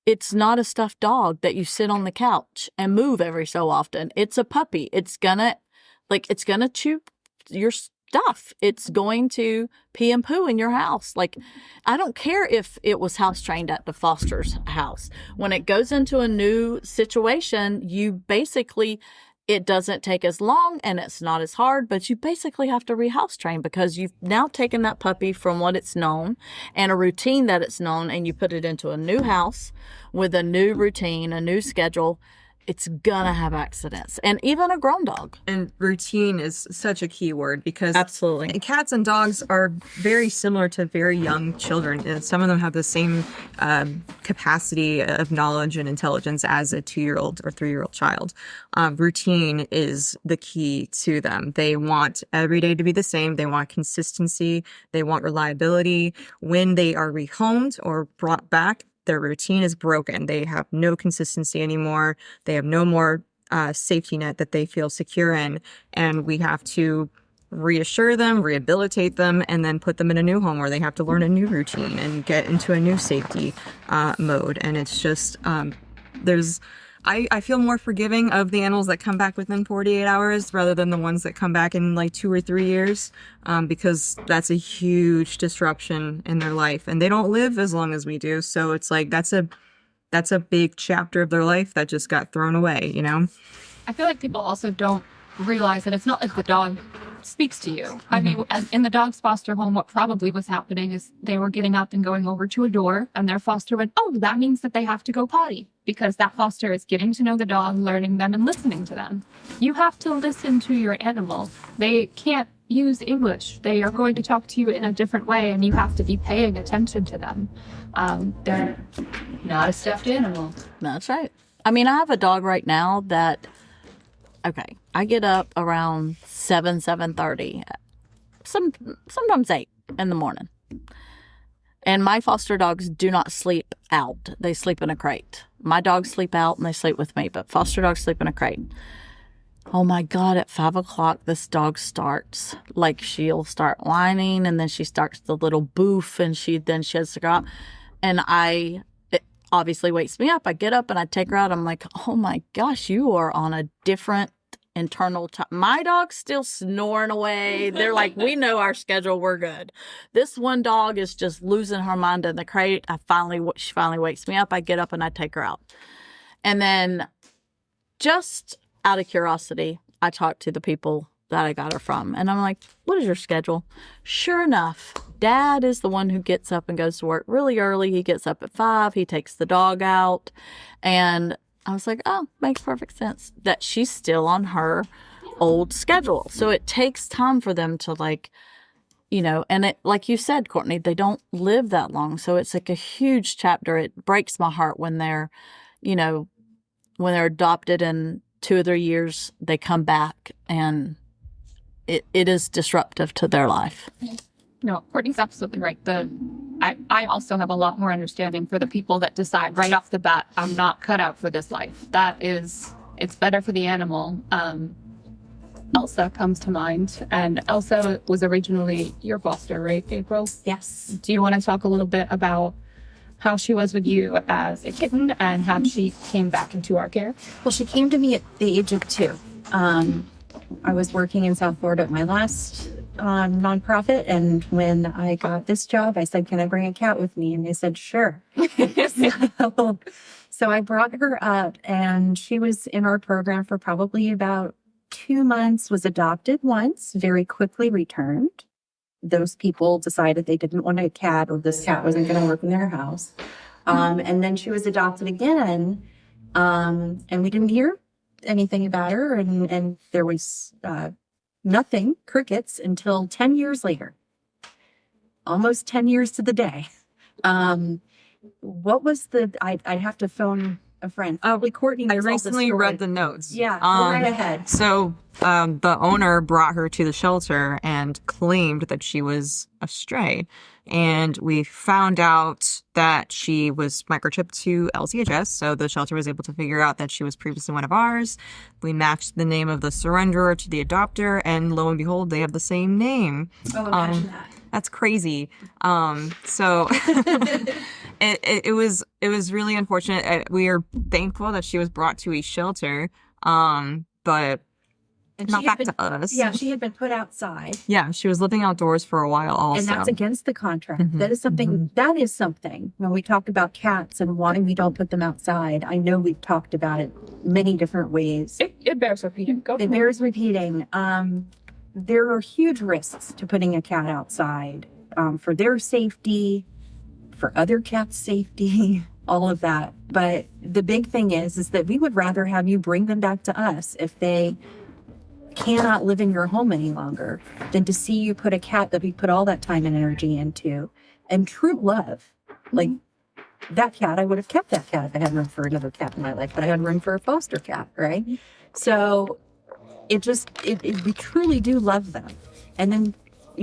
it's not a stuffed dog that you sit on the couch and move every so often. It's a puppy. It's gonna chew your stuff. It's going to pee and poo in your house. I don't care if it was house trained at the foster's house. When it goes into a new situation, it doesn't take as long and it's not as hard, but you basically have to rehouse train because you've now taken that puppy from what it's known and a routine that it's known, and you put it into a new house with a new routine, a new schedule. it's gonna have accidents, and even a grown dog. And routine is such a key word because Absolutely. cats and dogs are very similar to very young children. And some of them have the same capacity of knowledge and intelligence as a 2-year-old or 3-year-old child. Routine is the key to them. They want every day to be the same. They want consistency. They want reliability. When they are rehomed or brought back, their routine is broken. They have no consistency anymore. They have no more safety net that they feel secure in. And we have to reassure them, rehabilitate them, and then put them in a new home where they have to learn a new routine and get into a new safety mode. And it's just, I feel more forgiving of the animals that come back within 48 hours rather than the ones that come back in like 2 or 3 years, because that's a huge disruption in their life, and they don't live as long as we do. So it's like that's a big chapter of their life that just got thrown away, you know? I feel like people also don't realize that it's not like the dog speaks to you. I mean, in the dog's foster home, what probably was happening is they were getting up and going over to a door, and their foster went, oh, that means that they have to go potty, because that foster is getting to know the dog, learning them, and listening to them. You have to listen to your animal. They can't use English. They are going to talk to you in a different way, and you have to be paying attention to them. They're not a stuffed animal. That's right. I mean, I have a dog right now that, okay, I get up around 7:30, sometimes 8 in the morning. And my foster dogs do not sleep out. They sleep in a crate. My dogs sleep out and they sleep with me, but foster dogs sleep in a crate. Oh my God, at 5 o'clock, this dog starts. Like, she'll start whining, and then she starts the little boof, and then she has to go out. And it obviously wakes me up. I get up and I take her out. I'm like, oh my gosh, you are on a different internal time. My dog's still snoring away. They're like, we know our schedule. We're good. This one dog is just losing her mind in the crate. She finally wakes me up. I get up and I take her out. And then, just out of curiosity, I talk to the people that I got her from. And I'm like, what is your schedule? Sure enough, Dad is the one who gets up and goes to work really early. He gets up at 5. He takes the dog out. And I was like, oh, makes perfect sense that she's still on her old schedule. So it takes time for them to, like, you know, and it, like you said, Courtney, they don't live that long. So it's like a huge chapter. It breaks my heart when they're, you know, when they're adopted and 2 or 3 years, they come back, and it is disruptive to their life. No, Courtney's absolutely right. I also have a lot more understanding for the people that decide right off the bat, I'm not cut out for this life. It's better for the animal. Elsa comes to mind, and Elsa was originally your foster, right, April? Yes. Do you want to talk a little bit about how she was with you as a kitten and how she came back into our care? Well, she came to me at the age of 2. I was working in South Florida at my last nonprofit, and when I got this job, I said, can I bring a cat with me? And they said, sure. So I brought her up, and she was in our program for probably about 2 months, was adopted once, very quickly returned. Those people decided they didn't want a cat, or this cat wasn't going to work in their house. And then she was adopted again, and we didn't hear anything about her, and there was nothing, crickets, until 10 years later. Almost 10 years to the day. What was I'd have to phone a friend. Probably Courtney knows I all the recently story. read the notes. Yeah, go right ahead. So the owner brought her to the shelter and claimed that she was a stray. And we found out that she was microchipped to LCHS. So the shelter was able to figure out that she was previously one of ours. We matched the name of the surrenderer to the adopter, and lo and behold, they have the same name. Oh, imagine that. That's crazy. So it was really unfortunate. We are thankful that she was brought to a shelter, but And not she had back to us. Yeah, she had been put outside. Yeah, she was living outdoors for a while also. And that's against the contract. Mhm, That is something when we talk about cats and why we don't put them outside. I know we've talked about it many different ways. It bears repeating. Go It for it. bears repeating. There are huge risks to putting a cat outside, for their safety, for other cats' safety. all of that. But the big thing is that we would rather have you bring them back to us if they cannot live in your home any longer than to see you put a cat that we put all that time and energy into and true love. Like that cat, I would have kept that cat if I had room for another cat in my life, but I had room for a foster cat, right? So we truly do love them. And then,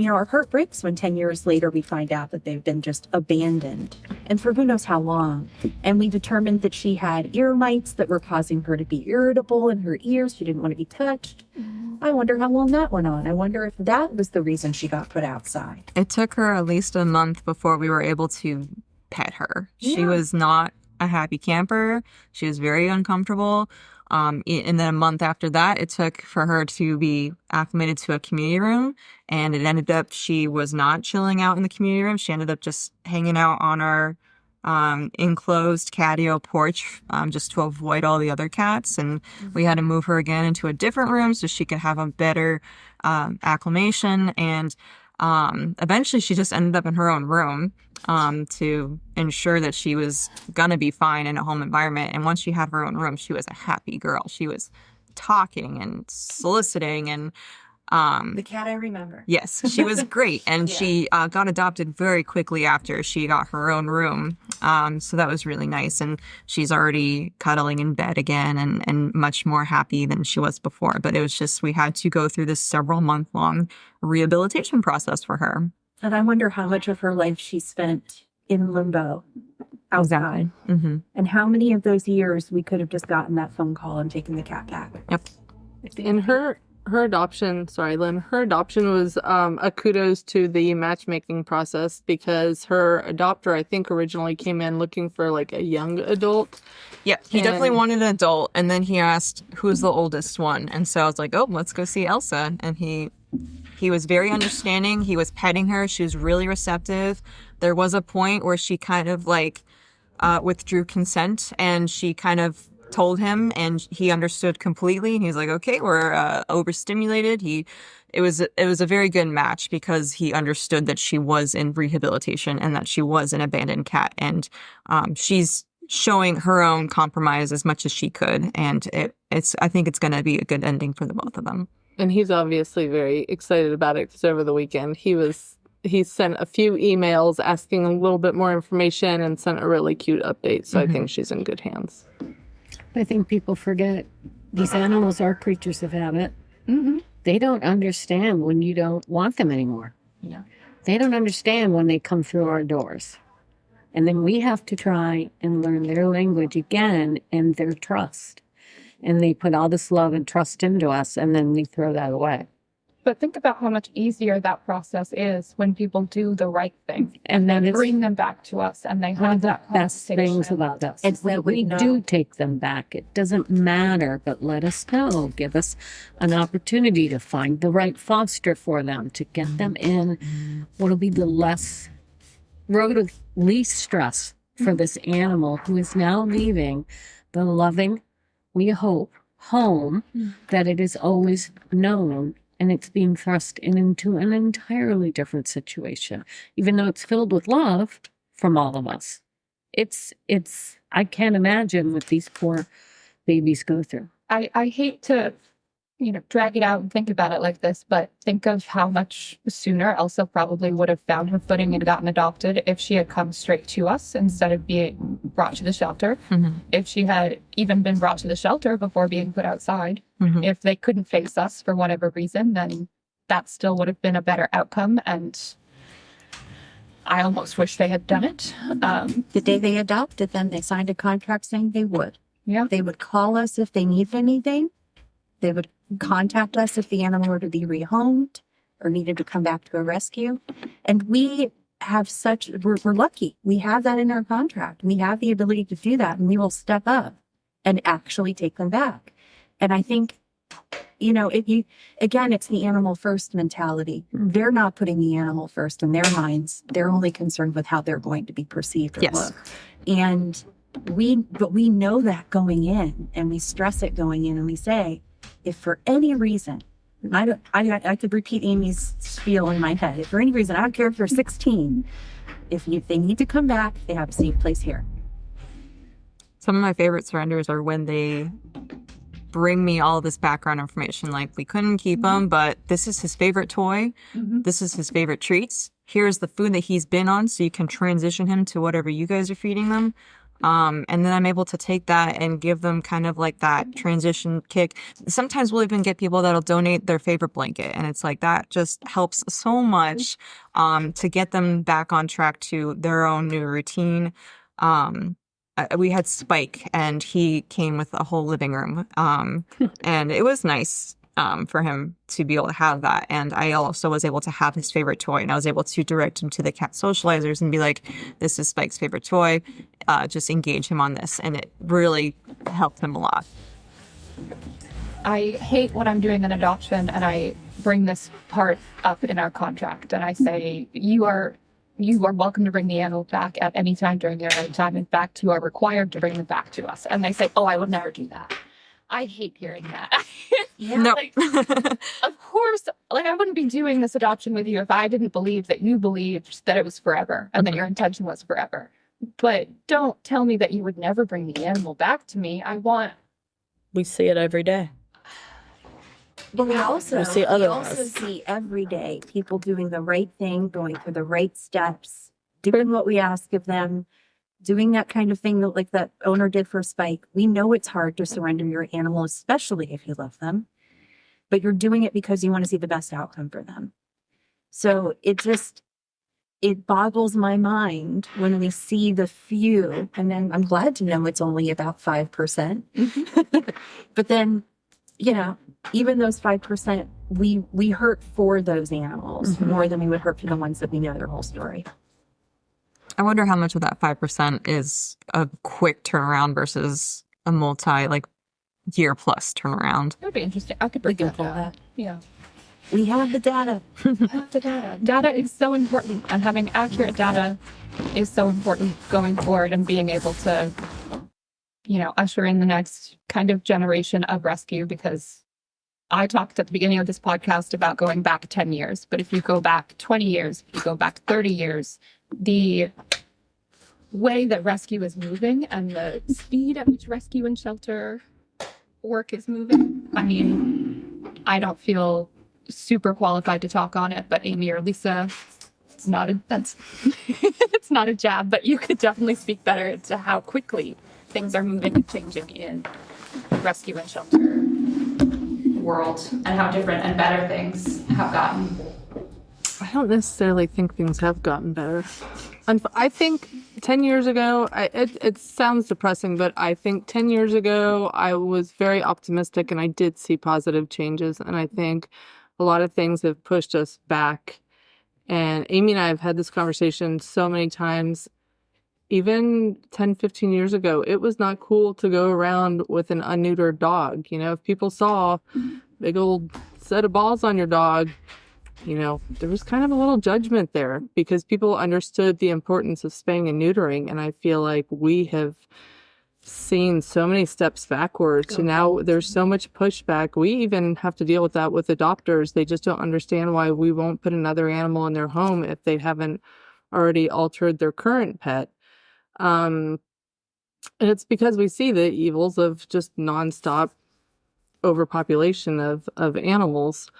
our heart breaks when 10 years later we find out that they've been just abandoned and for who knows how long. And we determined that she had ear mites that were causing her to be irritable in her ears. She didn't want to be touched. I wonder how long that went on. I wonder if that was the reason she got put outside. It took her at least a month before we were able to pet her. She was not a happy camper. She was very uncomfortable. And then a month after that, it took for her to be acclimated to a community room. And it ended up, she was not chilling out in the community room. She ended up just hanging out on our enclosed catio porch just to avoid all the other cats. And we had to move her again into a different room so she could have a better acclimation. And eventually she just ended up in her own room to ensure that she was gonna be fine in a home environment. And once she had her own room, she was a happy girl. She was talking and soliciting and The cat I remember. yes, she was great. And she got adopted very quickly after she got her own room. So that was really nice. And she's already cuddling in bed again and much more happy than she was before. But it was just, we had to go through this several month long rehabilitation process for her. And I wonder how much of her life she spent in limbo outside. Mm-hmm. And how many of those years we could have just gotten that phone call and taken the cat back. Yep. In her adoption, sorry, Lynn, her adoption was a kudos to the matchmaking process because her adopter, I think, originally came in looking for like a young adult. Yeah, he definitely wanted an adult. And then he asked, who's the oldest one? And so I was like, oh, let's go see Elsa. And he was very understanding. He was petting her. She was really receptive. There was a point where she kind of like withdrew consent and she kind of told him and he understood completely. And he's like, okay, we're overstimulated. It was a very good match because he understood that she was in rehabilitation and that she was an abandoned cat. And she's showing her own compromise as much as she could. And I think it's going to be a good ending for the both of them. And he's obviously very excited about it because over the weekend he sent a few emails asking a little bit more information and sent a really cute update. So I think she's in good hands. I think people forget these animals are creatures of habit. Mm-hmm. They don't understand when you don't want them anymore. Yeah. They don't understand when they come through our doors. And then we have to try and learn their language again and their trust. And they put all this love and trust into us, and then we throw that away. But think about how much easier that process is when people do the right thing And then it's bring them back to us and they one have of the that best things conversation. about us. It's Is that that we we know. do take them back. It doesn't matter, but let us know. Give us an opportunity to find the right foster for them, to get them in what'll be the road of least stress for this animal who is now leaving the loving, we hope, home that it is always known, and it's being thrust into an entirely different situation, even though it's filled with love from all of us. It's I can't imagine what these poor babies go through. I hate to, drag it out and think about it like this, but think of how much sooner Elsa probably would have found her footing and gotten adopted if she had come straight to us instead of being brought to the shelter. Mm-hmm. If she had even been brought to the shelter before being put outside. Mm-hmm. If they couldn't face us for whatever reason, then that still would have been a better outcome. And I almost wish they had done it. The day they adopted them, they signed a contract saying they would. Yeah. They would call us if they needed anything. They would contact us if the animal were to be rehomed or needed to come back to a rescue. And we have we're lucky. We have that in our contract. We have the ability to do that, and we will step up and actually take them back. And I think, it's the animal first mentality. They're not putting the animal first in their minds. They're only concerned with how they're going to be perceived or Yes. look. And we know that going in, and we stress it going in, and we say, if for any reason, I could repeat Amy's spiel in my head. If for any reason, I don't care if they're 16, if they need to come back, they have a safe place here. Some of my favorite surrenders are when they bring me all this background information, like we couldn't keep him, but this is his favorite toy. This is his favorite treats. Here's the food that he's been on, so you can transition him to whatever you guys are feeding them. And then I'm able to take that and give them kind of like that transition kick. Sometimes we'll even get people that'll donate their favorite blanket. And it's like that just helps so much to get them back on track to their own new routine. We had Spike, and he came with a whole living room. And it was nice for him to be able to have that. And I also was able to have his favorite toy, and I was able to direct him to the cat socializers and be like, this is Spike's favorite toy. Just engage him on this. And it really helped him a lot. I hate when I'm doing an adoption and I bring this part up in our contract and I say, you are welcome to bring the animal back at any time during your own time. In fact, you are required to bring them back to us. And they say, oh, I would never do that. I hate hearing that. No. Like, of course, like I wouldn't be doing this adoption with you if I didn't believe that you believed that it was forever and that your intention was forever. But don't tell me that you would never bring the animal back to me. We see it every day. But we also see otherwise. see every day people doing the right thing, going through the right steps, doing what we ask of them, doing that kind of thing that like that owner did for Spike. We know it's hard to surrender your animal, especially if you love them, but you're doing it because you want to see the best outcome for them. So it boggles my mind when we see the few, and then I'm glad to know it's only about 5%. But then, you know, even those 5%, we hurt for those animals more than we would hurt for the ones that we know their whole story. I wonder how much of that 5% is a quick turnaround versus a year plus turnaround. It would be interesting. I could bring that. Yeah. We have the data. Data is so important, and having accurate data is so important going forward, and being able to, you know, usher in the next kind of generation of rescue. Because I talked at the beginning of this podcast about going back 10 years, but if you go back 20 years, if you go back 30 years, the way that rescue is moving and the speed at which rescue and shelter work is moving, I mean, I don't feel super qualified to talk on it, but Amy or Lisa, it's not a jab, but you could definitely speak better to how quickly things are moving and changing in the rescue and shelter world, and how different and better things have gotten. I don't necessarily think things have gotten better. I think 10 years ago, it sounds depressing, but I think 10 years ago, I was very optimistic and I did see positive changes. And I think a lot of things have pushed us back. And Amy and I have had this conversation so many times. Even 10, 15 years ago, it was not cool to go around with an unneutered dog. You know, if people saw a big old set of balls on your dog, you know, there was kind of a little judgment there because people understood the importance of spaying and neutering. And I feel like we have seen so many steps backwards. And now there's so much pushback. We even have to deal with that with adopters. They just don't understand why we won't put another animal in their home if they haven't already altered their current pet. And it's because we see the evils of just nonstop overpopulation of animals.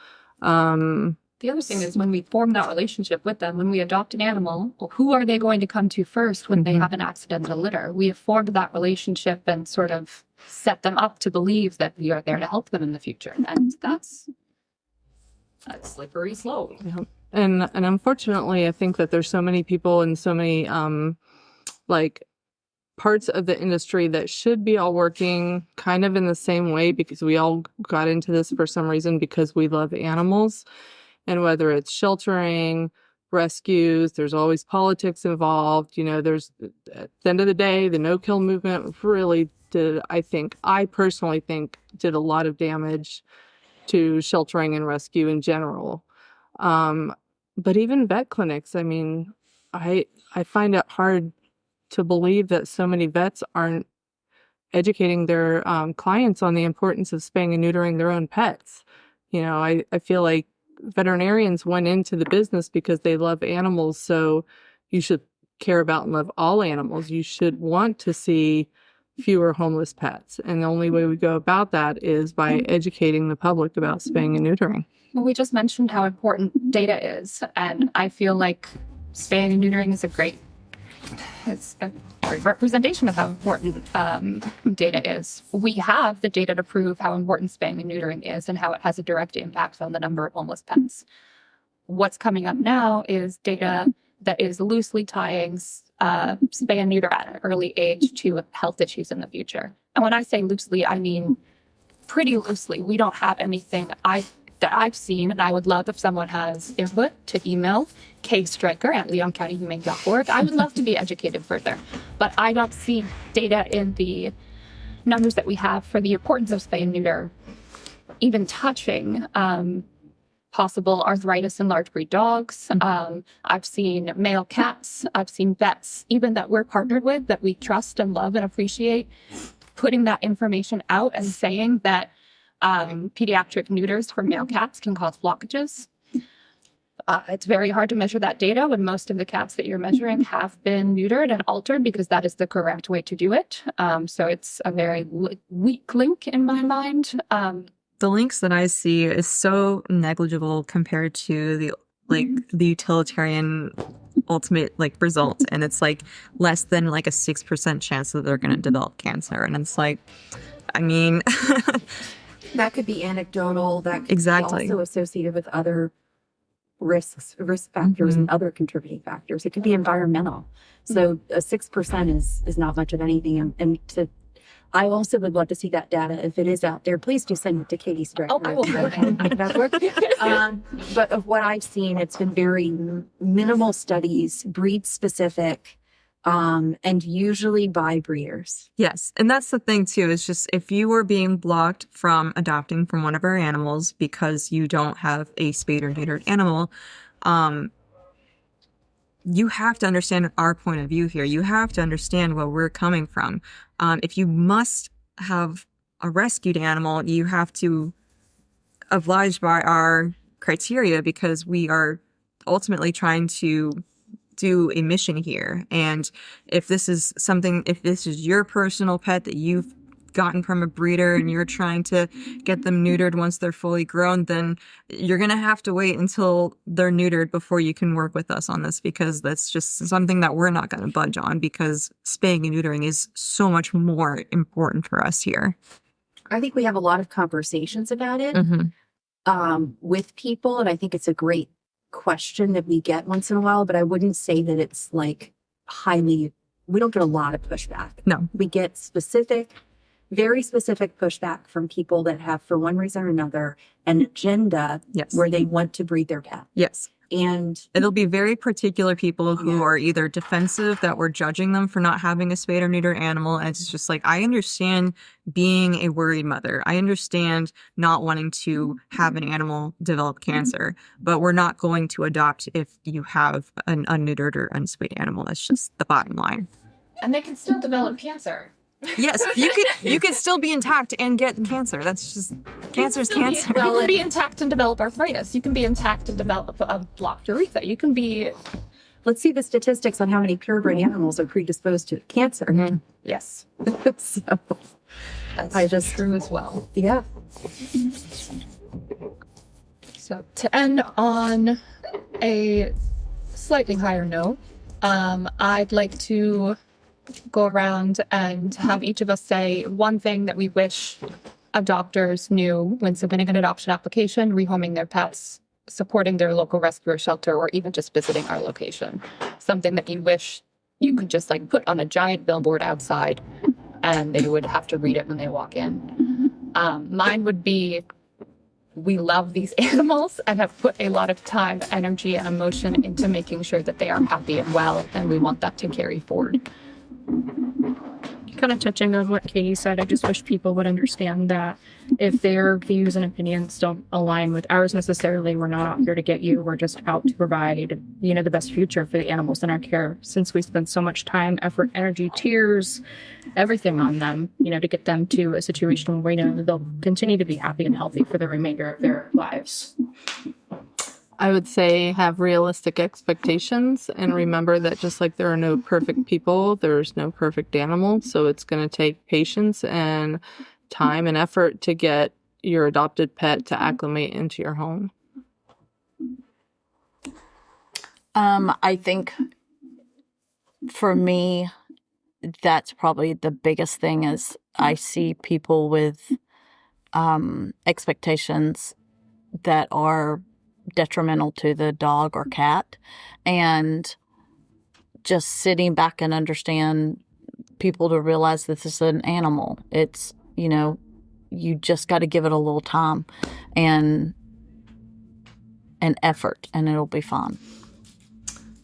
The other thing is when we form that relationship with them, when we adopt an animal, who are they going to come to first when they have an accidental litter? We have formed that relationship and sort of set them up to believe that we are there to help them in the future. And that's slippery slope. Yeah. And unfortunately, I think that there's so many people and so many parts of the industry that should be all working kind of in the same way, because we all got into this for some reason because we love animals. And whether it's sheltering, rescues, there's always politics involved. You know, there's, at the end of the day, the no-kill movement really did, I personally think, did a lot of damage to sheltering and rescue in general. But even vet clinics, I mean, I find it hard to believe that so many vets aren't educating their clients on the importance of spaying and neutering their own pets. You know, I feel like veterinarians went into the business because they love animals, so you should care about and love all animals. You should want to see fewer homeless pets. And the only way we go about that is by educating the public about spaying and neutering. Well, we just mentioned how important data is, and I feel like spaying and neutering is a great representation of how important data is. We have the data to prove how important spaying and neutering is and how it has a direct impact on the number of homeless pets. What's coming up now is data that is loosely tying spay and neuter at an early age to health issues in the future. And when I say loosely, I mean pretty loosely. We don't have anything that I've seen, and I would love if someone has input to email Stryker@leoncountyhumane.org. I would love to be educated further, but I don't see data in the numbers that we have for the importance of spay and neuter, even touching possible arthritis in large breed dogs. I've seen male cats. I've seen vets, even that we're partnered with, that we trust and love and appreciate, putting that information out and saying that pediatric neuters for male cats can cause blockages. It's very hard to measure that data when most of the cats that you're measuring have been neutered and altered, because that is the correct way to do it. So it's a very weak link in my mind. The links that I see is so negligible compared to the utilitarian ultimate result, and it's less than a 6% chance that they're going to develop cancer, and it's I mean. That could be anecdotal. That could Exactly. be also associated with other risk factors and other contributing factors. It could be environmental. So a 6% is not much of anything. I also would love to see that data. If it is out there, please do send it to Katie Stryker. Oh, I will. But of what I've seen, it's been very minimal studies, breed specific, and usually by breeders. Yes. And that's the thing too, is just if you were being blocked from adopting from one of our animals because you don't have a spayed or neutered animal, you have to understand our point of view here. You have to understand where we're coming from. If you must have a rescued animal, you have to oblige by our criteria, because we are ultimately trying to do a mission here. And if this is your personal pet that you've gotten from a breeder and you're trying to get them neutered once they're fully grown, then you're going to have to wait until they're neutered before you can work with us on this, because that's just something that we're not going to budge on, because spaying and neutering is so much more important for us here. I think we have a lot of conversations about it with people, and I think it's a great question that we get once in a while, but I wouldn't say that it's we don't get a lot of pushback. No. We get very specific pushback from people that have, for one reason or another, an agenda where they want to breed their pet. Yes. And it'll be very particular people who are either defensive that we're judging them for not having a spayed or neutered animal. And it's just I understand being a worried mother. I understand not wanting to have an animal develop cancer, but we're not going to adopt if you have an unneutered or unspayed animal. That's just the bottom line. And they can still develop cancer. Yes, you could still be intact and get cancer. That's just cancer's cancer. You can be intact and develop arthritis. You can be intact and develop a blocked urethra. You can be. Let's see the statistics on how many purebred animals are predisposed to cancer. Mm-hmm. Yes. So that's true as well. Yeah. So to end on a slightly higher note, I'd like to go around and have each of us say one thing that we wish adopters knew when submitting an adoption application, rehoming their pets, supporting their local rescue or shelter, or even just visiting our location. Something that you wish you could just put on a giant billboard outside and they would have to read it when they walk in. Mine would be, we love these animals and have put a lot of time, energy, and emotion into making sure that they are happy and well, and we want that to carry forward. Kind of touching on what Katie said, I just wish people would understand that if their views and opinions don't align with ours necessarily, we're not out here to get you. We're just out to provide, the best future for the animals in our care, since we spend so much time, effort, energy, tears, everything on them, to get them to a situation where they'll continue to be happy and healthy for the remainder of their lives. I would say have realistic expectations and remember that just like there are no perfect people, there's no perfect animals. So it's going to take patience and time and effort to get your adopted pet to acclimate into your home. I think for me, that's probably the biggest thing is I see people with expectations that are detrimental to the dog or cat, and just sitting back and understand people to realize this is an animal. It's, you just got to give it a little time and effort, and it'll be fine.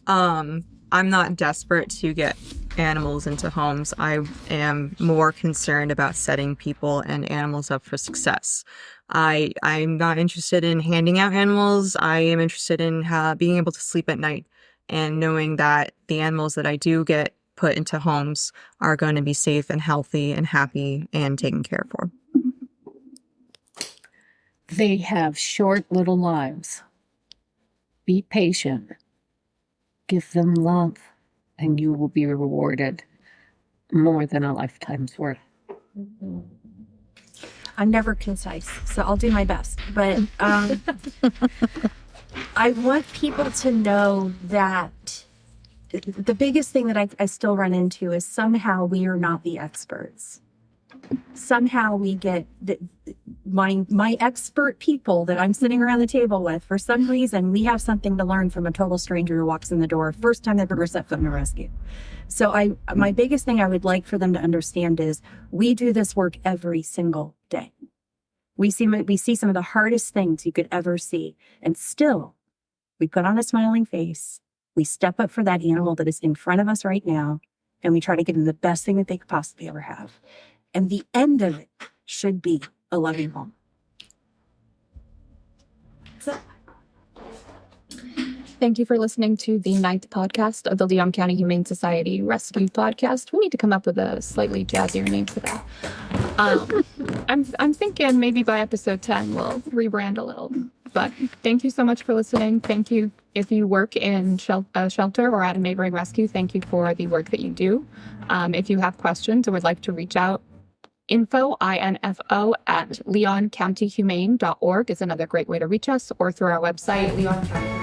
I'm not desperate to get animals into homes. I am more concerned about setting people and animals up for success. I'm not interested in handing out animals. I am interested in being able to sleep at night and knowing that the animals that I do get put into homes are going to be safe and healthy and happy and taken care for. They have short little lives. Be patient. Give them love, and you will be rewarded more than a lifetime's worth. I'm never concise, so I'll do my best. But I want people to know that the biggest thing that I still run into is somehow we are not the experts. Somehow we get my expert people that I'm sitting around the table with, for some reason, we have something to learn from a total stranger who walks in the door, first time they've ever set foot in a rescue. So my biggest thing I would like for them to understand is we do this work every single day. We see some of the hardest things you could ever see. And still, we put on a smiling face. We step up for that animal that is in front of us right now. And we try to give them the best thing that they could possibly ever have. And the end of it should be a loving home. Thank you for listening to the 9th podcast of the Leon County Humane Society Rescue Podcast. We need to come up with a slightly jazzier name for that. I'm thinking maybe by episode 10 we'll rebrand a little. But thank you so much for listening. Thank you if you work in a shelter or at a neighboring rescue. Thank you for the work that you do. If you have questions or would like to reach out, info at leoncountyhumane.org is another great way to reach us, or through our website, leoncounty